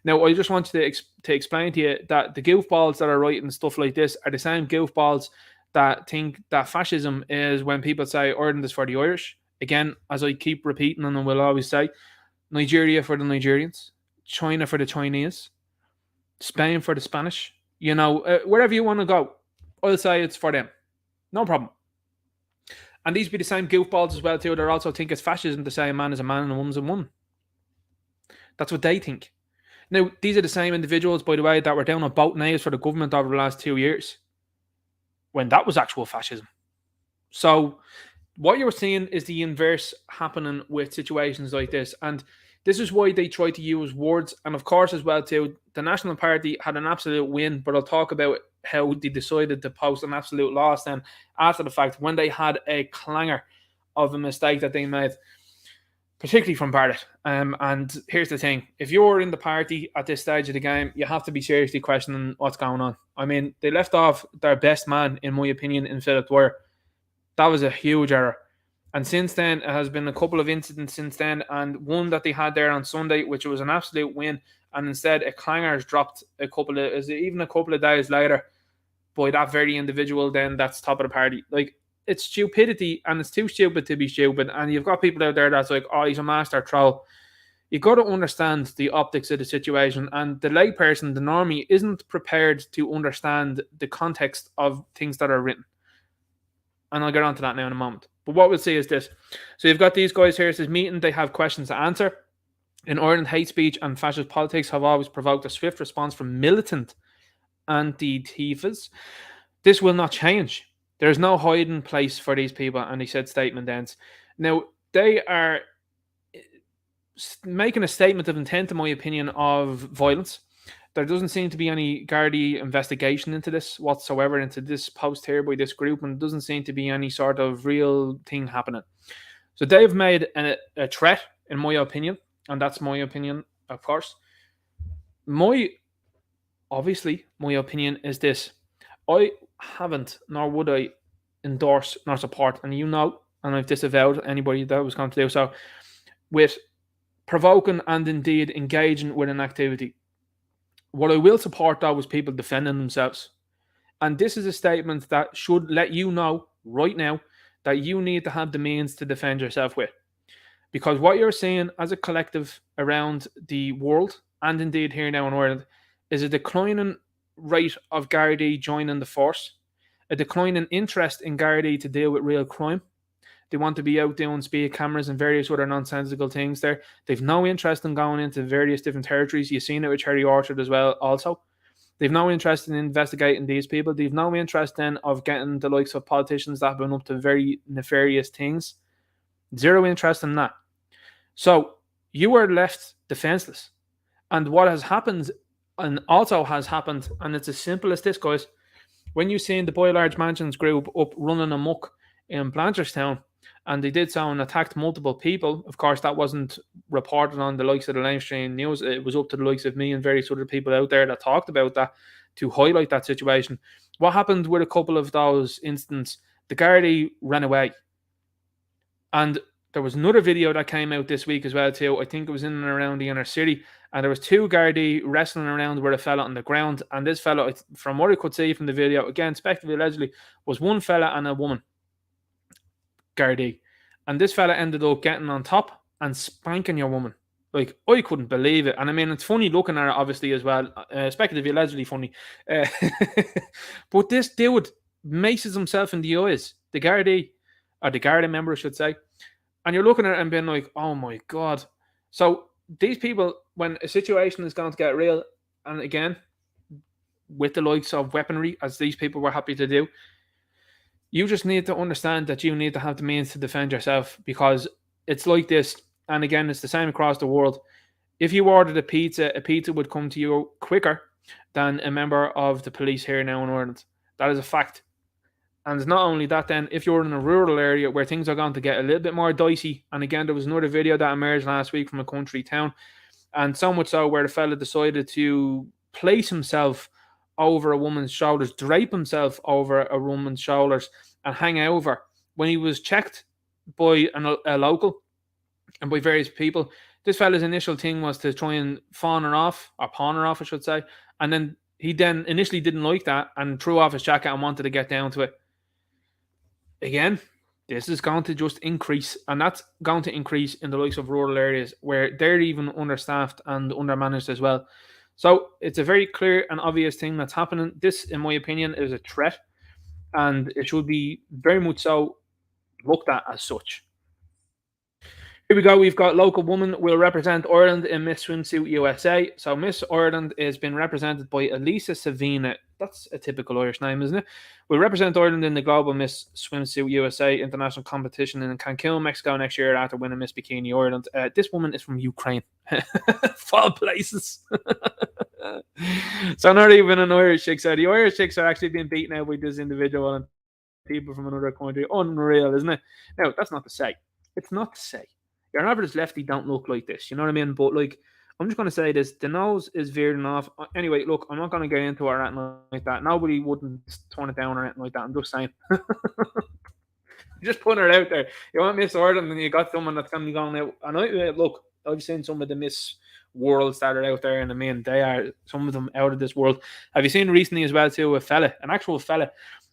Now, I just wanted to explain to you that the goofballs that are writing stuff like this are the same goofballs that think that fascism is when people say Ireland is for the Irish. Again, as I keep repeating and I will always say, Nigeria for the Nigerians, China for the Chinese, Spain for the Spanish. You know, wherever you want to go, I'll say it's for them. No problem. And these be the same goofballs as well too. They also think it's fascism to say a man is a man and a woman's a woman. That's what they think. Now, these are the same individuals, by the way, that were down on boat nails for the government over the last 2 years, when that was actual fascism. So what you're seeing is the inverse happening with situations like this. And this is why they try to use words. And of course, as well too, the National Party had an absolute win, but I'll talk about how they decided to post an absolute loss then after the fact, when they had a clanger of a mistake that they made, particularly from Barrett. And here's the thing. If you're in the party at this stage of the game, you have to be seriously questioning what's going on. I mean, they left off their best man, in my opinion, in Philip Dwyer. That was a huge error. And since then, it has been a couple of incidents since then, and one that they had there on Sunday, which was an absolute win. And instead, a clanger is dropped even a couple of days later by that very individual then that's top of the party. Like, it's stupidity, and it's too stupid to be stupid. And you've got people out there that's like, oh, he's a master troll. You've got to understand the optics of the situation. And the layperson, the normie, isn't prepared to understand the context of things that are written. And I'll get on to that now in a moment. But what we'll see is this. So you've got these guys here. It says, meeting, they have questions to answer. In Ireland, hate speech and fascist politics have always provoked a swift response from militant anti-Tifas. This will not change. There's no hiding place for these people, and he said statement ends. Now, they are making a statement of intent, in my opinion, of violence. There doesn't seem to be any Gardaí investigation into this whatsoever, into this post here by this group, and it doesn't seem to be any sort of real thing happening. So they've made a threat, in my opinion, and that's my opinion, of course. My obviously, my opinion is this. I haven't, nor would I, endorse nor support, and and I've disavowed anybody that was going to do so, with provoking and indeed engaging with an activity. What I will support, though, is people defending themselves. And this is a statement that should let you know right now that you need to have the means to defend yourself with. Because what you're seeing as a collective around the world, and indeed here now in Ireland, is a declining rate of Gardaí joining the force, a declining interest in Gardaí to deal with real crime. They want to be out doing speed cameras and various other nonsensical things there. They've no interest in going into various different territories. You've seen it with Cherry Orchard as well also. They've no interest in investigating these people. They've no interest in of getting the likes of politicians that have been up to very nefarious things. Zero interest in that. So you are left defenseless. And what has happened, and also has happened, and it's as simple as this, guys. When you seen the Boy Large Mansions group up running amok in Blanchardstown, and they did so and attacked multiple people, of course, that wasn't reported on the likes of the mainstream news. It was up to the likes of me and various other people out there that talked about that to highlight that situation. What happened with a couple of those incidents? The Gardaí ran away. And there was another video that came out this week as well too. I think it was in and around the inner city, and there was two Gardaí wrestling around with a fella on the ground. And this fella, from what I could see from the video, again, speculatively, allegedly, was one fella and a woman Gardaí. And this fella ended up getting on top and spanking your woman. Like, I couldn't believe it. And I mean, it's funny looking at it, obviously, as well. Speculatively, allegedly funny. But this dude maces himself in the eyes. The Gardaí, or the Garda member, I should say. And you're looking at it and being like, oh my God. So these people, when a situation is going to get real, and again, with the likes of weaponry, as these people were happy to do, you just need to understand that you need to have the means to defend yourself, because it's like this. And again, it's the same across the world. If you ordered a pizza would come to you quicker than a member of the police here now in Ireland. That is a fact. And not only that, then, if you're in a rural area where things are going to get a little bit more dicey, and again, there was another video that emerged last week from a country town, and so much so where the fella decided to place himself over a woman's shoulders, drape himself over a woman's shoulders, and hang over. When he was checked by a local and by various people, this fella's initial thing was to try and pawn her off, I should say, and then he then initially didn't like that and threw off his jacket and wanted to get down to it. Again, this is going to just increase, and that's going to increase in the likes of rural areas where they're even understaffed and undermanaged as well. So it's a very clear and obvious thing that's happening. This, in my opinion, is a threat, and it should be very much so looked at as such. Here we go. We've got local woman will represent Ireland in Miss Swimsuit USA. So Miss Ireland has been represented by Elisa Savina. That's a typical Irish name, isn't it? Will represent Ireland in the Global Miss Swimsuit USA international competition in Cancun, Mexico next year after winning Miss Bikini Ireland. This woman is from Ukraine. Of all places. So not even an Irish chick. So the Irish chicks are actually being beaten out by this individual and people from another country. Unreal, isn't it? Now, that's not to say. It's not to say your average lefty don't look like this. You know what I mean? But like, I'm just going to say this. The nose is veering off. Anyway, look, I'm not going to get into it or anything like that. Nobody wouldn't turn it down or anything like that. I'm just saying. Just putting it out there. You want Miss Ireland and you got someone that's going to be going out. And look, I've seen some of the Miss Worlds that are out there, and I mean, they are some of them out of this world. Have you seen recently as well too, an actual fella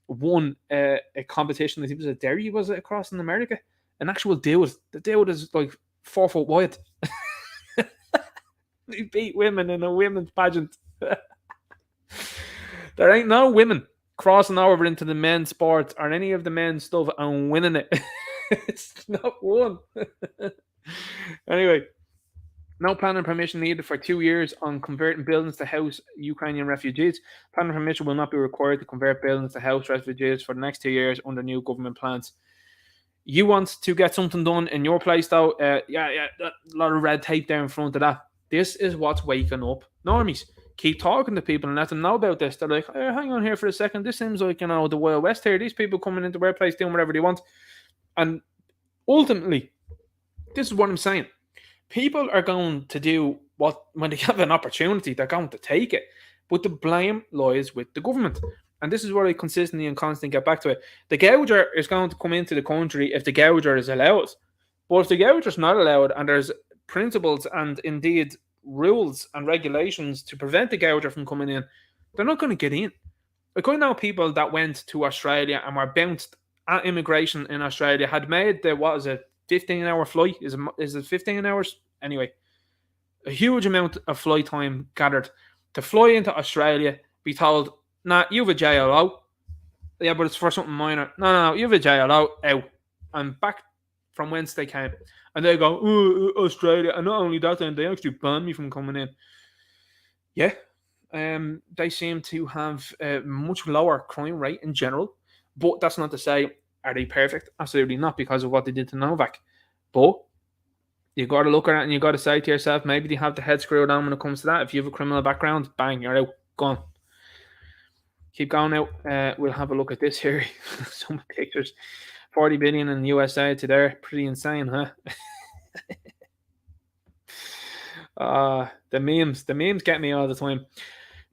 won a competition, I think it was a dairy, was it, across in America? An actual dude. The dude is like 4 foot wide. He beat women in a women's pageant. There ain't no women crossing over into the men's sports or any of the men's stuff and winning it. It's not one. Anyway, no planning permission needed for 2 years on converting buildings to house Ukrainian refugees. Planning permission will not be required to convert buildings to house refugees for the next 2 years under new government plans. You want to get something done in your place, though? A lot of red tape there in front of that. This is what's waking up normies. Keep talking to people and let them know about this. They're like, hey, hang on here for a second. This seems like, the Wild West here. These people coming into our place doing whatever they want. And ultimately, this is what I'm saying. People are going to do what, when they have an opportunity, they're going to take it. but the blame lies with the government. And this is what I consistently and constantly get back to it. The gouger is going to come into the country if the gouger is allowed. But if the gouger is not allowed and there's principles and indeed rules and regulations to prevent the gouger from coming in, they're not going to get in. Like, I know people that went to Australia and were bounced at immigration in Australia, had made the, 15-hour flight? Is it 15 hours? Anyway, a huge amount of flight time gathered to fly into Australia, be told, nah, you have a JLO. Yeah, but it's for something minor. No, you have a JLO, out. And back from whence they came. And they go, oh, Australia. And not only that, then they actually banned me from coming in. Yeah. They seem to have a much lower crime rate in general. But that's not to say, are they perfect? Absolutely not, because of what they did to Novak. But you got to look at it and you got to say to yourself, maybe they have the head screwed on when it comes to that. If you have a criminal background, bang, you're out, gone. Keep going out. We'll have a look at this here. Some pictures. 40 billion in the USA to there. Pretty insane, huh? The memes get me all the time.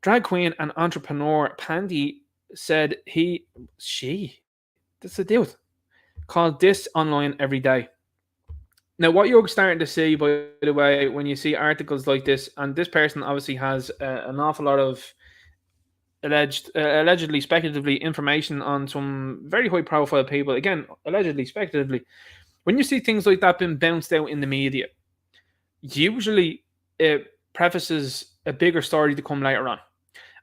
Drag queen and entrepreneur Pandy said that's a dude, called this online every day. Now, what you're starting to see, by the way, when you see articles like this, and this person obviously has an awful lot of allegedly, speculatively information on some very high-profile people. Again, allegedly, speculatively. When you see things like that being bounced out in the media, usually it prefaces a bigger story to come later on.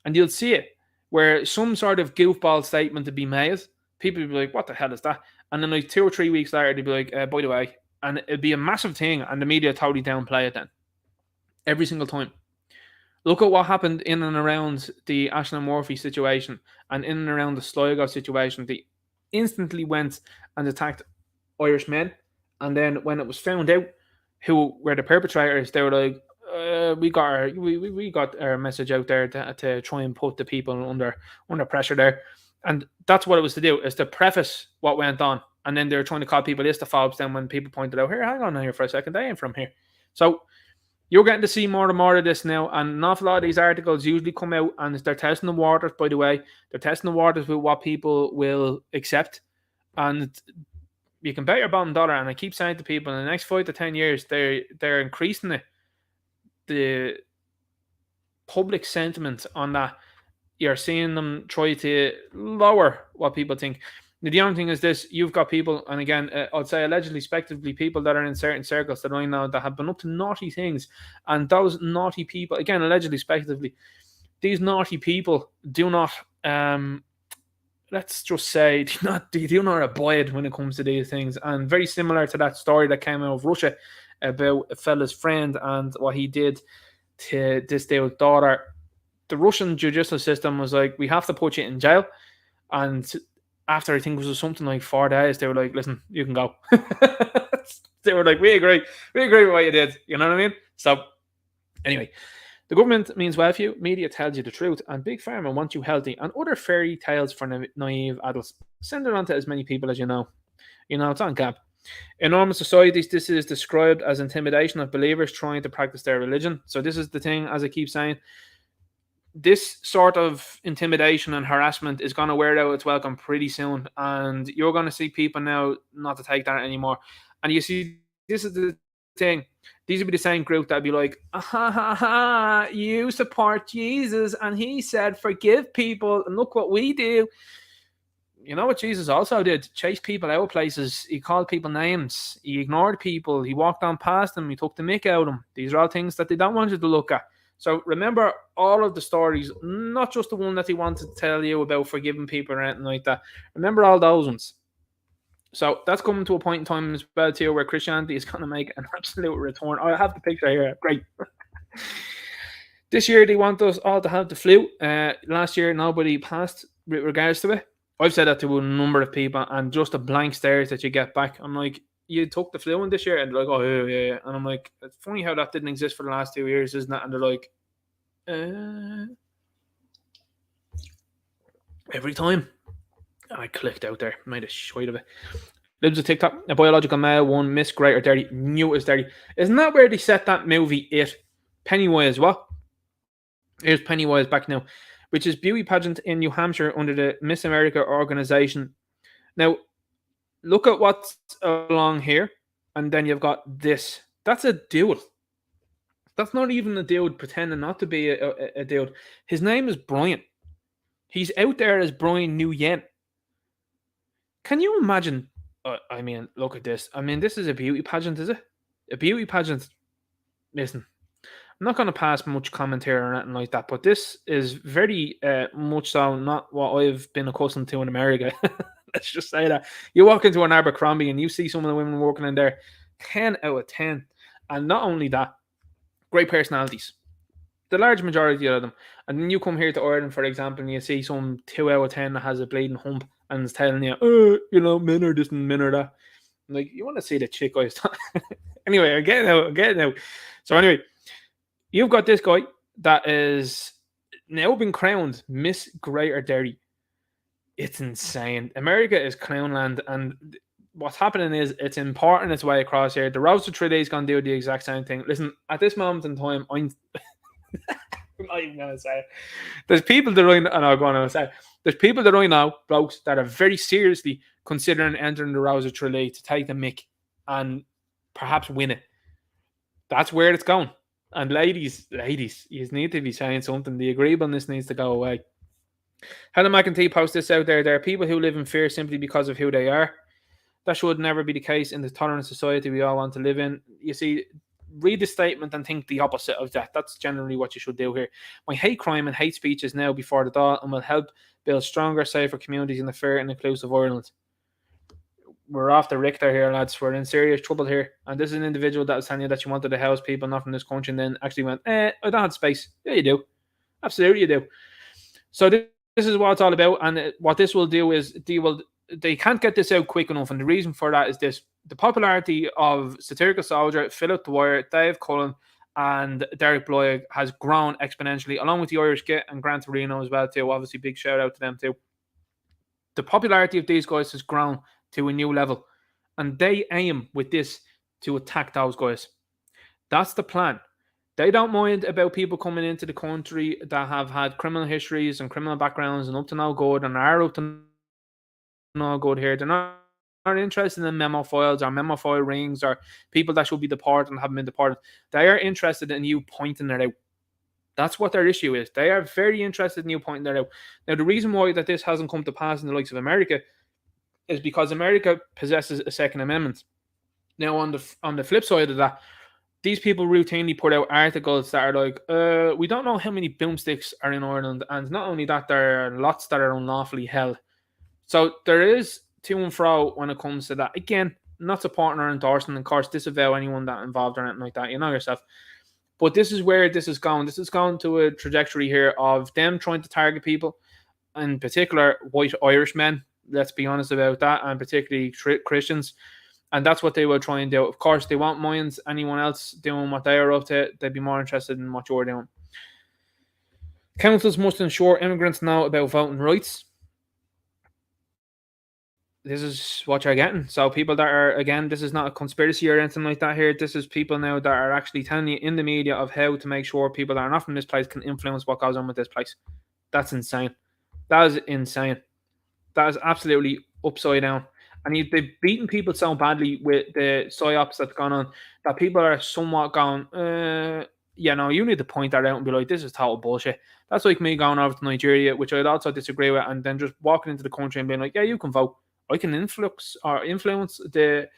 And you'll see it where some sort of goofball statement to be made, people will be like, what the hell is that? And then like 2 or 3 weeks later, they'd be like, by the way, and it'd be a massive thing, and the media totally downplay it then. Every single time. Look at what happened in and around the Ashton Murphy situation and in and around the Sligo situation. They instantly went and attacked Irish men. And then when it was found out who were the perpetrators, they were like, we got our message out there to try and put the people under pressure there. And that's what it was to do, is to preface what went on. And then they were trying to call people istophobes then when people pointed out, here, hang on here for a second, they ain't from here. So you're getting to see more and more of this now, and an awful lot of these articles usually come out and they're testing the waters, by the way. They're testing the waters with what people will accept. And you can bet your bottom dollar, and I keep saying to people, in the next 5 to 10 years, they're increasing the public sentiment on that. You're seeing them try to lower what people think. The only thing is this, you've got people, and again, I'd say allegedly, speculatively, people that are in certain circles that I know that have been up to naughty things. And those naughty people, again, allegedly, speculatively, these naughty people do not, let's just say, they do not abide when it comes to these things. And very similar to that story that came out of Russia about a fella's friend and what he did to this dude's daughter. The Russian judicial system was like, we have to put you in jail. And after I think it was something like 4 days, they were like, listen, you can go. They were like, we agree with what you did. You know what I mean? So anyway, the government means well for you, media tells you the truth, and Big Pharma wants you healthy, and other fairy tales for naive adults. Send it on to as many people as you know. You know, it's on Gab. In normal societies, this is described as intimidation of believers trying to practice their religion. So this is the thing, as I keep saying, this sort of intimidation and harassment is going to wear out its welcome pretty soon. And you're going to see people now not to take that anymore. And you see, this is the thing. These would be the same group that would be like, you support Jesus and he said, forgive people. And look what we do. You know what Jesus also did? Chase people out of places. He called people names. He ignored people. He walked on past them. He took the mick out of them. These are all things that they don't want you to look at. So remember all of the stories, not just the one that he wanted to tell you about forgiving people or anything like that. Remember all those ones. So that's coming to a point in time as well too where Christianity is going to make an absolute return. I have the picture here. Great. This year they want us all to have the flu. Last year nobody passed with regards to it. I've said that to a number of people, and just the blank stares that you get back. I'm like, you took the flu in this year? And they're like, oh, yeah. And I'm like, it's funny how that didn't exist for the last 2 years, isn't it? And they're like, every time. I clicked out there, made a shite of it. Libs of TikTok, a biological male, one, Miss Great or Dirty, knew it was dirty. Isn't that where they set that movie, It? Pennywise, what? Here's Pennywise back now, which is beauty pageant in New Hampshire under the Miss America organization. Now, look at what's along here, and then you've got this. That's a dude. That's not even a dude pretending not to be a dude. His name is Brian. He's out there as Brian Nguyen. Can you imagine? I mean, look at this. I mean, this is a beauty pageant, is it? A beauty pageant. Listen, I'm not going to pass much commentary or anything like that, but this is very much so not what I've been accustomed to in America. Let's just say that. You walk into an Abercrombie and you see some of the women working in there, 10 out of 10. And not only that, great personalities. The large majority of them. And then you come here to Ireland, for example, and you see some 2 out of 10 that has a bleeding hump and is telling you, you know, men are this and men are that. I'm like, you want to see the chick guys? Anyway, I get it now. So anyway, you've got this guy that is now been crowned Miss Greater Derry. It's insane. America is clownland, and what's happening is it's importing its way across here. The Roads to 3 days going to do the exact same thing. Listen, at this moment in time, I'm not even going to say it. There's people that there's people that I know, blokes, that are very seriously considering entering the Roads to Tralee to take the mick and perhaps win it. That's where it's going. And ladies, you need to be saying something. The agreeableness needs to go away. Helen McEntee posts this out there. There are people who live in fear simply because of who they are. That should never be the case in the tolerant society we all want to live in. You see, read the statement and think the opposite of that. That's generally what you should do here. My hate crime and hate speech is now before the dawn and will help build stronger, safer communities in a fair and inclusive Ireland. We're off the Richter here, lads. We're in serious trouble here. And this is an individual that was telling you that you wanted to house people not from this country and then actually went, I don't have space. Yeah, you do. Absolutely you do. So this is what it's all about. And what this will do is they can't get this out quick enough. And the reason for that is this. The popularity of Satirical Soldier, Philip Dwyer, Dave Cullen, and Derek Bloy has grown exponentially, along with the Irish Git and Gran Torino as well, too. Obviously, big shout out to them, too. The popularity of these guys has grown to a new level, and they aim with this to attack those guys. That's the plan. They don't mind about people coming into the country that have had criminal histories and criminal backgrounds and up to no good and are up to no good here. They're not interested in memo files or memo file rings or people that should be deported and haven't been deported. They are interested in you pointing it out. That's what their issue is. They are very interested in you pointing that out. Now, the reason why that this hasn't come to pass in the likes of America is because America possesses a Second Amendment. Now, on the flip side of that, these people routinely put out articles that are like, we don't know how many boomsticks are in Ireland, and not only that, there are lots that are unlawfully held. So there is to and fro when it comes to that. Again, not supporting or endorsing, of course, disavow anyone that involved or anything like that. You know yourself. But this is where this is going. This is going to a trajectory here of them trying to target people, in particular white Irish men. Let's be honest about that, and particularly Christians. And that's what they will try and do. Of course, they won't mind anyone else doing what they are up to. They'd be more interested in what you're doing. Councils must ensure immigrants know about voting rights. This is what you're getting. So people that are, again, this is not a conspiracy or anything like that here. This is people now that are actually telling you in the media of how to make sure people that are not from this place can influence what goes on with this place. That's insane. That is insane. That is absolutely upside down. And they've beaten people so badly with the psyops that's gone on that people are somewhat going, you need to point that out and be like, this is total bullshit. That's like me going over to Nigeria, which I'd also disagree with, and then just walking into the country and being like, yeah, you can vote. I can influence the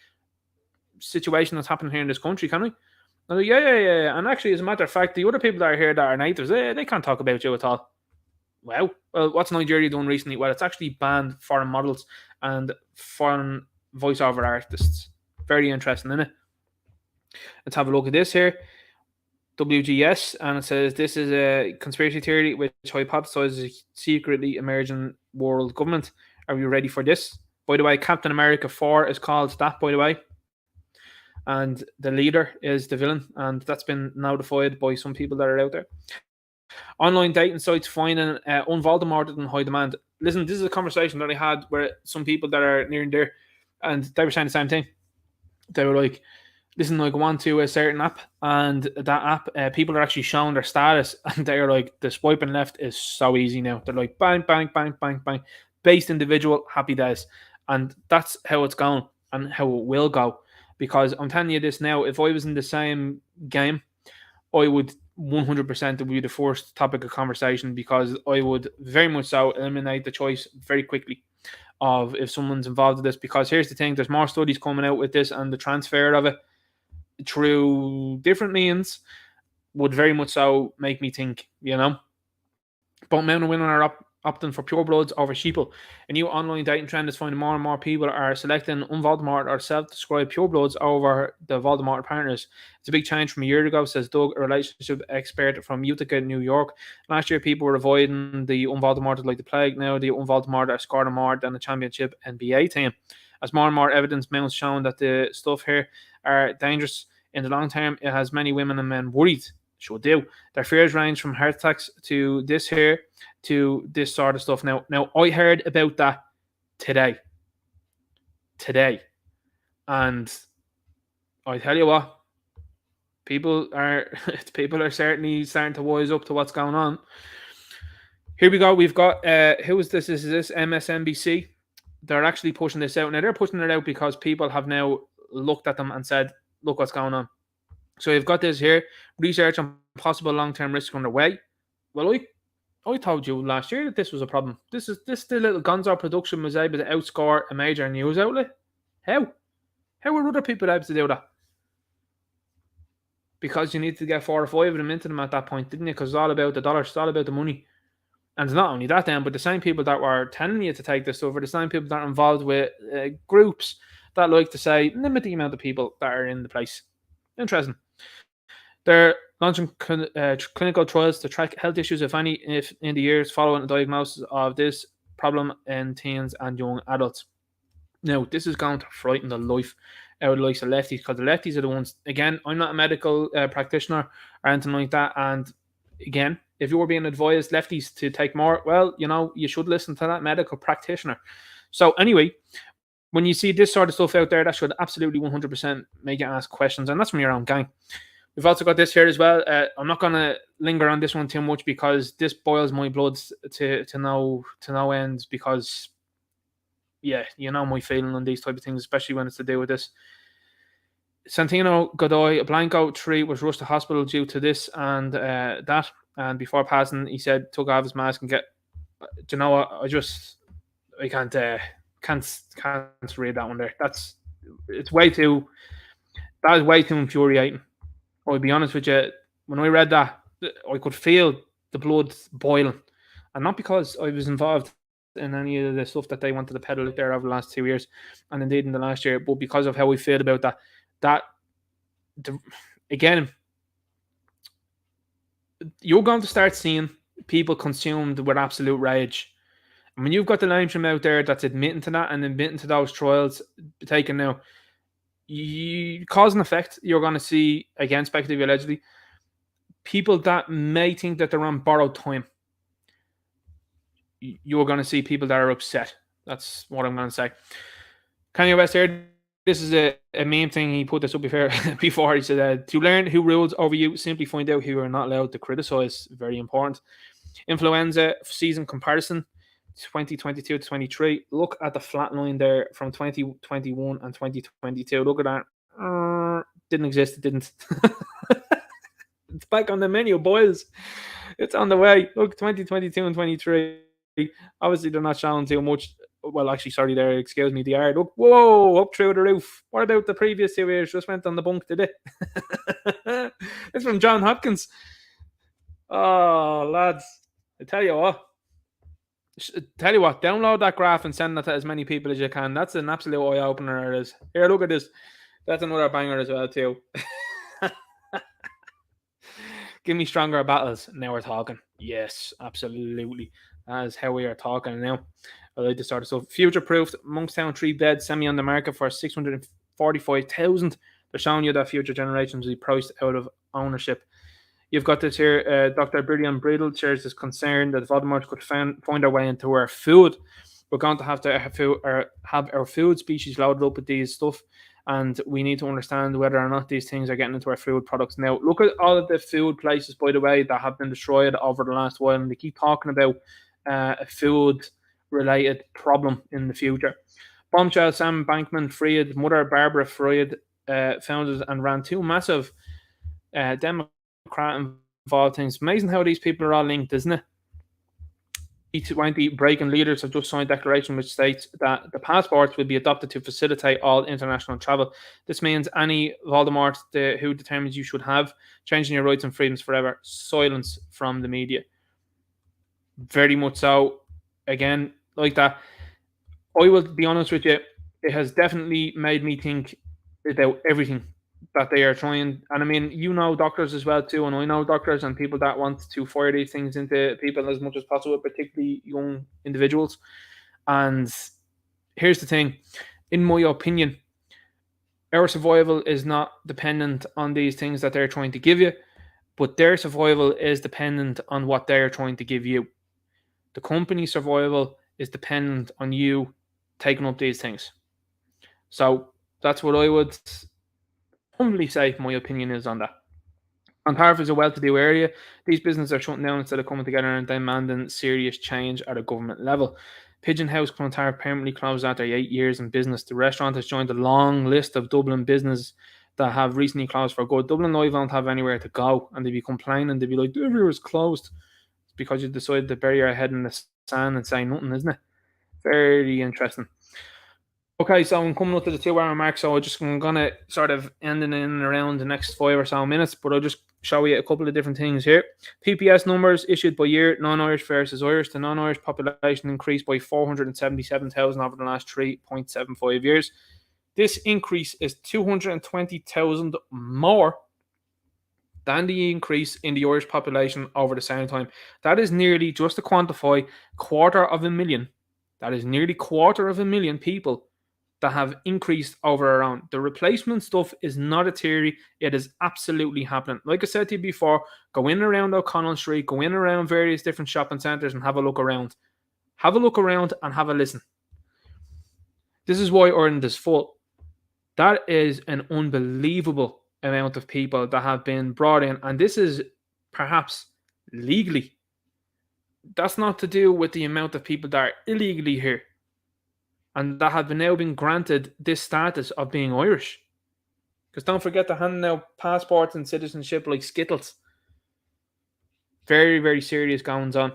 situation that's happening here in this country, can I? I'm like, yeah. And actually, as a matter of fact, the other people that are here that are natives, they can't talk about you at all. Wow. Well, what's Nigeria doing recently? Well, it's actually banned foreign models and foreign voiceover artists. Very interesting, isn't it? Let's have a look at this here. WGS, and it says this is a conspiracy theory which hypothesizes a secretly emerging world government. Are you ready for this? By the way, Captain America 4 is called that, by the way. And the leader is the villain, and that's been notified by some people that are out there. Online dating sites finding unvoldemorted in high demand. Listen, this is a conversation that I had where some people that are near and dear, and they were saying the same thing. They were like, listen, I go on to a certain app, and that app, people are actually showing their status, and they're like, the swiping left is so easy now. They're like, bang, bang, bang, bang, bang, based individual, happy days. And that's how it's going and how it will go. Because I'm telling you this now, if I was in the same game, I would 100% be the first topic of conversation, because I would very much so eliminate the choice very quickly of if someone's involved in this. Because here's the thing, there's more studies coming out with this, and the transfer of it through different means would very much so make me think, Both men and women are opting for pure bloods over sheeple. A new online dating trend is finding more and more people are selecting unVoldemort or self-described pure bloods over the Voldemort partners. It's a big change from a year ago, says Doug, a relationship expert from Utica, New York. Last year, people were avoiding the unVoldemort like the plague. Now, the unVoldemort are scoring more than a championship NBA team. As more and more evidence mounts showing that the stuff here are dangerous in the long term, it has many women and men worried. Sure do. Their fears range from heart attacks to this here to this sort of stuff. Now I heard about that today, and I tell you what, people are certainly starting to wise up to what's going on. Here we go. We've got who is this? Is this MSNBC? They're actually pushing this out. Now they're pushing it out because people have now looked at them and said, "Look what's going on." So you've got this here, research on possible long-term risks underway. Well, I told you last year that this was a problem. This the little Gonzo production was able to outscore a major news outlet. How were other people able to do that? Because you need to get 4 or 5 of them into them at that point, didn't you? Because it's all about the dollars, it's all about the money. And it's not only that then, but the same people that were telling you to take this stuff are the same people that are involved with groups that like to say, limit the amount of people that are in the place. Interesting. They're launching clinical trials to track health issues, if any, in the years following the diagnosis of this problem in teens and young adults. Now, this is going to frighten the life out of the likes of lefties, because the lefties are the ones, again, I'm not a medical practitioner or anything like that, and again, if you were being advised lefties to take more, well, you should listen to that medical practitioner. So anyway, when you see this sort of stuff out there, that should absolutely 100% make you ask questions, and that's from your own gang. We've also got this here as well. I'm not going to linger on this one too much, because this boils my blood to no end, because, yeah, my feeling on these type of things, especially when it's to do with this. Santino Godoy, a Blanco 3, was rushed to hospital due to this and that. And before passing, he said, took off his mask and do you know what? I can't read that one there. That is way too infuriating. I'll be honest with you, when I read that, I could feel the blood boiling. And not because I was involved in any of the stuff that they wanted to peddle out there over the last 2 years, and indeed in the last year, but because of how we feel about that. Again, you're going to start seeing people consumed with absolute rage. And when you've got the lamestream out there that's admitting to that and admitting to those trials taken now, cause and effect, you're going to see, again, speculatively, allegedly, people that may think that they're on borrowed time. You're going to see people that are upset. That's what I'm going to say. Kanye West here, this is a meme thing. He put this up before. He said, to learn who rules over you, simply find out who you are not allowed to criticize. Very important. Influenza season comparison, 2022 to 23. Look at the flat line there from 2021 and 2022. Look at that. Didn't exist. It didn't. It's back on the menu, boys. It's on the way. Look, 2022 and 23. Obviously, they're not showing too much. Well, actually, sorry there. Excuse me. They are. Look, whoa, up through the roof. What about the previous 2 years? Just went on the bunk, did it? It's from John Hopkins. Oh, lads. I tell you what, download that graph and send that to as many people as you can. That's an absolute eye-opener. It is. Here, look at this. That's another banger as well, too. Give me stronger battles. Now we're talking. Yes, absolutely. That is how we are talking now. I like to start. So, future-proofed Monkstown 3-bed semi on the market for $645,000. They're showing you that future generations will be priced out of ownership. You've got this here, Dr. Brilliant Bridle shares this concern that Voldemort could find their way into our food. We're going to have our food species loaded up with these stuff, and we need to understand whether or not these things are getting into our food products. Now, look at all of the food places, by the way, that have been destroyed over the last while, and they keep talking about a food-related problem in the future. Bombshell Sam Bankman-Fried, mother Barbara Fried, founded and ran two massive Democrat-involved things. Amazing how these people are all linked, isn't it? G20 breaking leaders have just signed a declaration which states that the passports will be adopted to facilitate all international travel. This means any Voldemort who determines you should have, changing your rights and freedoms forever. Silence from the media. Very much so. Again, like that. I will be honest with you, it has definitely made me think about everything that they are trying. And I mean, you know doctors as well too, and I know doctors and people that want to fire these things into people as much as possible, particularly young individuals. And here's the thing, in my opinion, our survival is not dependent on these things that they're trying to give you, but their survival is dependent on what they're trying to give you. The company's survival is dependent on you taking up these things. So that's what I would humbly say my opinion is on that. Ontario is a well-to-do area. These businesses are shutting down instead of coming together and demanding serious change at a government level. Pigeon House Clontarf permanently closed after 8 years in business. The restaurant has joined a long list of Dublin businesses that have recently closed for good. Dublin Live don't have anywhere to go, and they'd be complaining. They'd be like, everywhere's closed. It's because you decided to bury your head in the sand and say nothing, isn't it? Very interesting. Okay, so I'm coming up to the 2 hour mark, so I'm going to sort of end in and around the next 5 or so minutes, but I'll just show you a couple of different things here. PPS numbers issued by year, non-Irish versus Irish. The non-Irish population increased by 477,000 over the last 3.75 years. This increase is 220,000 more than the increase in the Irish population over the same time. That is nearly, just to quantify, 250,000. That is nearly 250,000 people that have increased over around. The replacement stuff is not a theory. It is absolutely happening. Like I said to you before, go in around O'Connell Street, go in around various different shopping centres and have a look around. Have a look around and have a listen. This is why Ireland is full. That is an unbelievable amount of people that have been brought in, and this is perhaps legally. That's not to do with the amount of people that are illegally here and that have now been granted this status of being Irish. Because don't forget, they're handing out passports and citizenship like Skittles. Very, very serious goings on.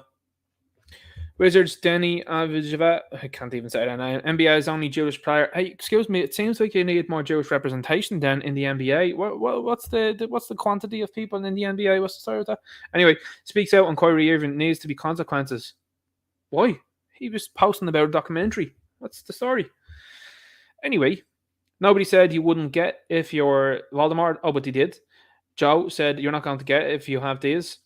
Wizards, Denny Avijeva, I can't even say that name. NBA's only Jewish player. Hey, excuse me, it seems like you need more Jewish representation then in the NBA. What's the quantity of people in the NBA? What's the story with that? Anyway, speaks out on Kyrie Irving. Needs to be consequences. Why? He was posting about a documentary. What's the story? Anyway, nobody said you wouldn't get if you're Voldemort. Oh, but he did. Joe said you're not going to get if you have these.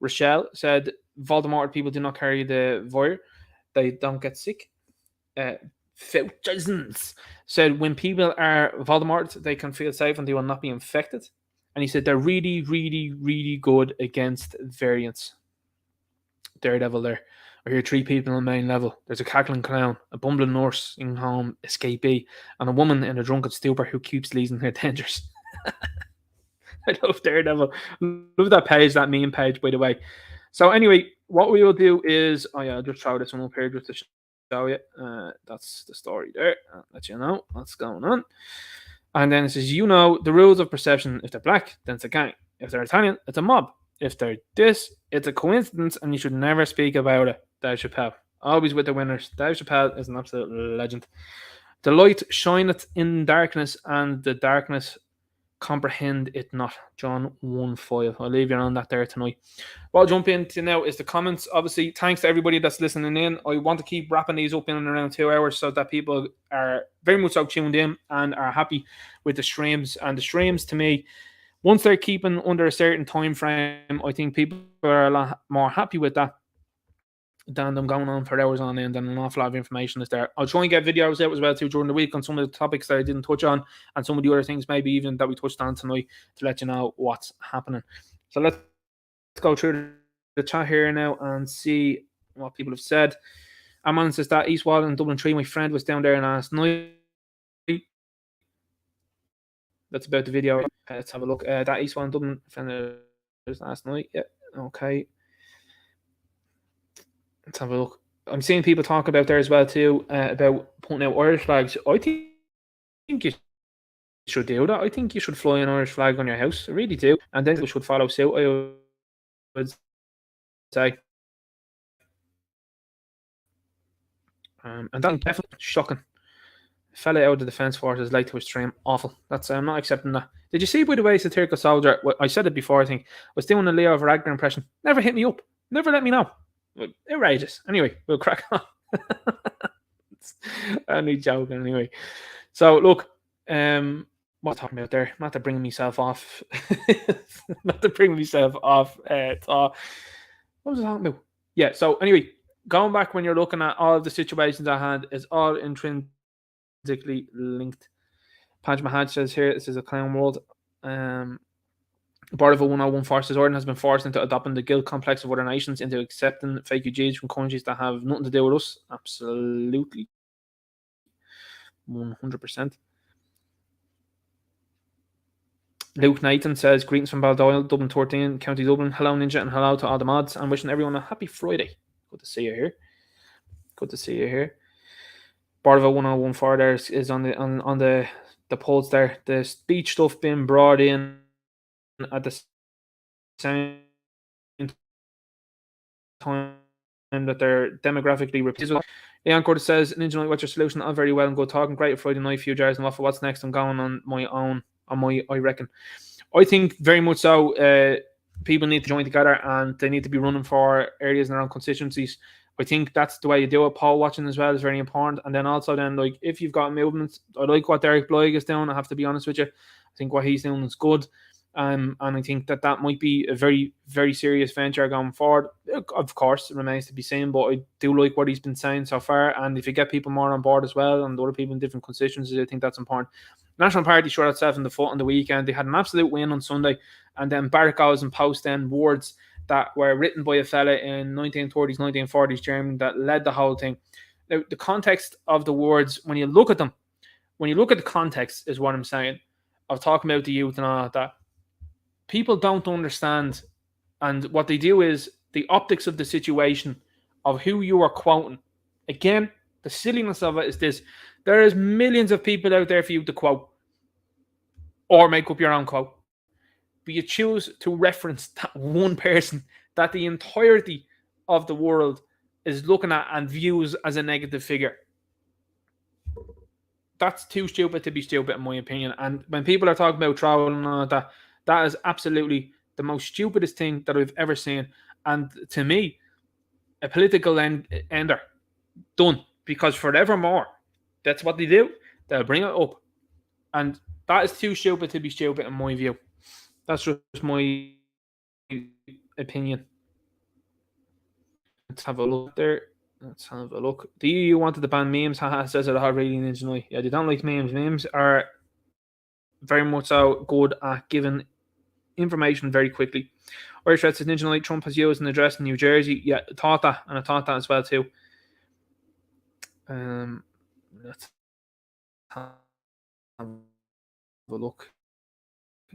Rochelle said Voldemort people do not carry the virus. They don't get sick. Fauchizens said when people are Voldemort, they can feel safe and they will not be infected. And he said they're really, really, really good against variants. Daredevil there. I hear 3 people on the main level. There's a cackling clown, a bumbling nursing home escapee, and a woman in a drunken stupor who keeps leaving her dangers. I love Daredevil. Love that page, that meme page, by the way. So anyway, what we will do is, I'll just throw this one up here just to show you. That's the story there. I'll let you know what's going on. And then it says, the rules of perception. If they're black, then it's a gang. If they're Italian, it's a mob. If they're this, it's a coincidence, and you should never speak about it. Dave Chappelle. Always with the winners. Dave Chappelle is an absolute legend. The light shineth in darkness, and the darkness comprehend it not. John 1:5. I'll leave you on that there tonight. What I'll jump into now is the comments. Obviously, thanks to everybody that's listening in. I want to keep wrapping these up in and around 2 hours so that people are very much so tuned in and are happy with the streams. And the streams, to me, once they're keeping under a certain time frame, I think people are a lot more happy with that than them going on for hours on end, and an awful lot of information is there. I'll try and get videos out as well too during the week on some of the topics that I didn't touch on, and some of the other things maybe even that we touched on tonight to let you know what's happening. So let's go through the chat here now and see what people have said. Amon says that East Wall and Dublin 3, my friend was down there last night. That's about the video. Let's have a look. That East One Dublin last night. Yeah. Okay. Let's have a look. I'm seeing people talk about there as well too, about putting out Irish flags. I think you should do that. I think you should fly an Irish flag on your house. I really do. And then people should follow suit, I would say. And that's definitely shocking. Fella out of the defence force is late to his stream. Awful. That's I'm not accepting that. Did you see, by the way, Satirical Soldier? I said it before, I think. I was doing a Leo Varadkar impression. Never hit me up. Never let me know. Outrageous. Anyway, we'll crack on. Only joking anyway. So look, what am I talking about there? Not to bring myself off. Not to bring myself off. What was I talking about? Yeah, so anyway, going back when you're looking at all of the situations I had, it's all intrinsically linked. Paj Mahad says here, this is a clown world. Part of a 101 forces order has been forced into adopting the guilt complex of other nations, into accepting fake refugees from countries that have nothing to do with us. Absolutely. 100%. Luke Nathan says, greetings from Baldoyle, Dublin 13, County Dublin. Hello, Ninja, and hello to all the mods. I'm wishing everyone a happy Friday. Good to see you here. Good to see you here. Barva 1014 there is on the polls there. The speech stuff being brought in at the same time that they're demographically repeated. Leon Curtis says, Ninja, what's your solution? I'm very well and good talking. Great Friday night, few jars and waffle. What's next? I'm going on my own. I reckon. I think very much so. People need to join together and they need to be running for areas in their own constituencies. I think that's the way you do it. Poll watching as well is very important. And then also like if you've got movements, I like what Derek Blyg is doing. I have to be honest with you. I think what he's doing is good. And I think that might be a very, very serious venture going forward. Of course, it remains to be seen, but I do like what he's been saying so far. And if you get people more on board as well, and other people in different constituencies, I think that's important. National Party shot itself in the foot on the weekend. They had an absolute win on Sunday. And then Barrett goes and posts then words that were written by a fella in 1930s, 1940s Germany that led the whole thing. Now, the context of the words, when you look at them, when you look at the context is what I'm saying, of talking about the youth and all that, people don't understand. And what they do is the optics of the situation of who you are quoting. Again, the silliness of it is this. There is millions of people out there for you to quote or make up your own quote. But you choose to reference that one person that the entirety of the world is looking at and views as a negative figure. That's too stupid to be stupid, in my opinion. And when people are talking about trolling and all that, that is absolutely the most stupidest thing that I've ever seen. And to me, a political ender. Done. Because forevermore, that's what they do. They'll bring it up. And that is too stupid to be stupid, in my view. That's just my opinion. Let's have a look there. Let's have a look. The EU wanted to ban memes. Haha, says it all really originally. Yeah, they don't like memes. Memes are very much so good at giving information very quickly. Irish Red says, Ninja Night, Trump has used an address in New Jersey. Yeah, I thought that, and I thought that as well too. Let's have a look.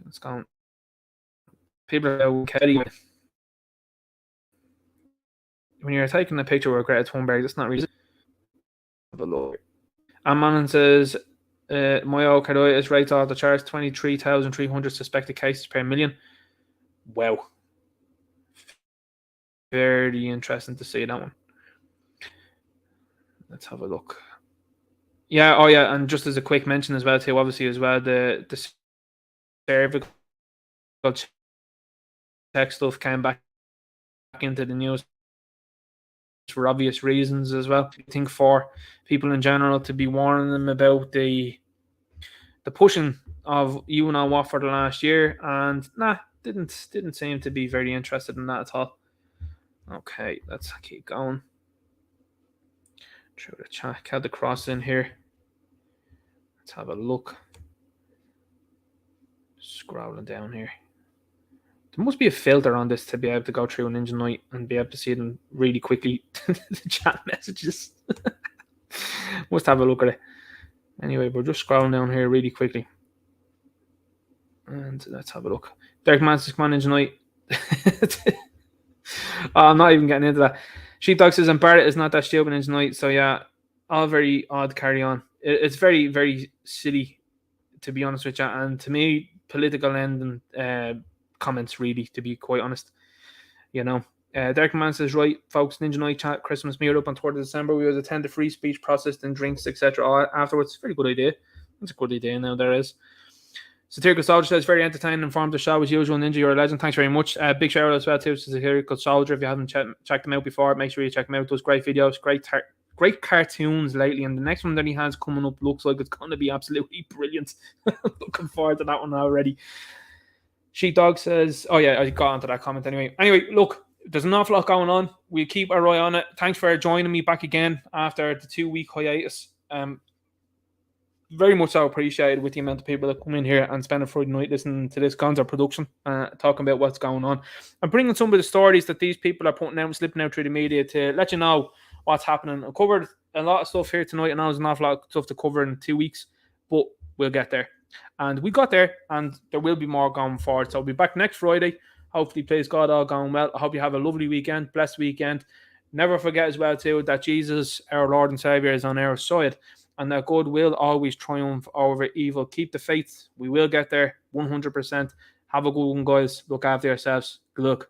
Let's go. People are okay. When you're taking a picture with Greta Thunberg, that's not really. Have a look. Amman says, myocarditis rates off the charts, 23,300 suspected cases per million. Wow. Very interesting to see that one. Let's have a look. Yeah, oh yeah, and just as a quick mention as well too, obviously as well, the cervical tech stuff came back into the news for obvious reasons as well. I think for people in general to be warning them about the pushing of you know what for the last year, and didn't seem to be very interested in that at all. Okay, let's keep going through the chat. Had the cross in here. Let's have a look. Scrolling down here. There must be a filter on this to be able to go through an Ninja Night and be able to see them really quickly. The chat messages. Must have a look at it. Anyway, we're just scrolling down here really quickly. And let's have a look. Derek Manson come on in tonight. I'm not even getting into that. Sheepdog says, and Barrett is not that stupid in tonight. So yeah, all very odd carry on. It's very, very silly, to be honest with you. And to me, political end and comments, really, to be quite honest. You know. Derek Man says, right, folks, Ninja Night Chat, Christmas meet up on 3rd of December. We will attend the free speech process and drinks, etc. afterwards. Very good idea. That's a good idea now, there is. Satirical Soldier says, very entertaining, informative show as usual. Ninja, you're a legend. Thanks very much. Big shout out as well to Satirical Soldier. If you haven't checked them out before, make sure you check them out. Those great videos, great cartoons lately. And the next one that he has coming up looks like it's going to be absolutely brilliant. Looking forward to that one already. Sheepdog says, oh yeah, I got onto that comment anyway. Anyway, look, there's an awful lot going on. We'll keep our eye on it. Thanks for joining me back again after the 2-week hiatus. Very much so appreciated with the amount of people that come in here and spend a Friday night listening to this concert production, talking about what's going on. I'm bringing some of the stories that these people are putting out and slipping out through the media to let you know what's happening. I covered a lot of stuff here tonight, and I was an awful lot of stuff to cover in 2 weeks, but we'll get there. And we got there, and there will be more going forward. So I'll be back next Friday. Hopefully, please God, all going well. I hope you have a lovely weekend, blessed weekend. Never forget as well, too, that Jesus, our Lord and Savior, is on our side, and that good will always triumph over evil. Keep the faith. We will get there 100%. Have a good one, guys. Look after yourselves. Good luck.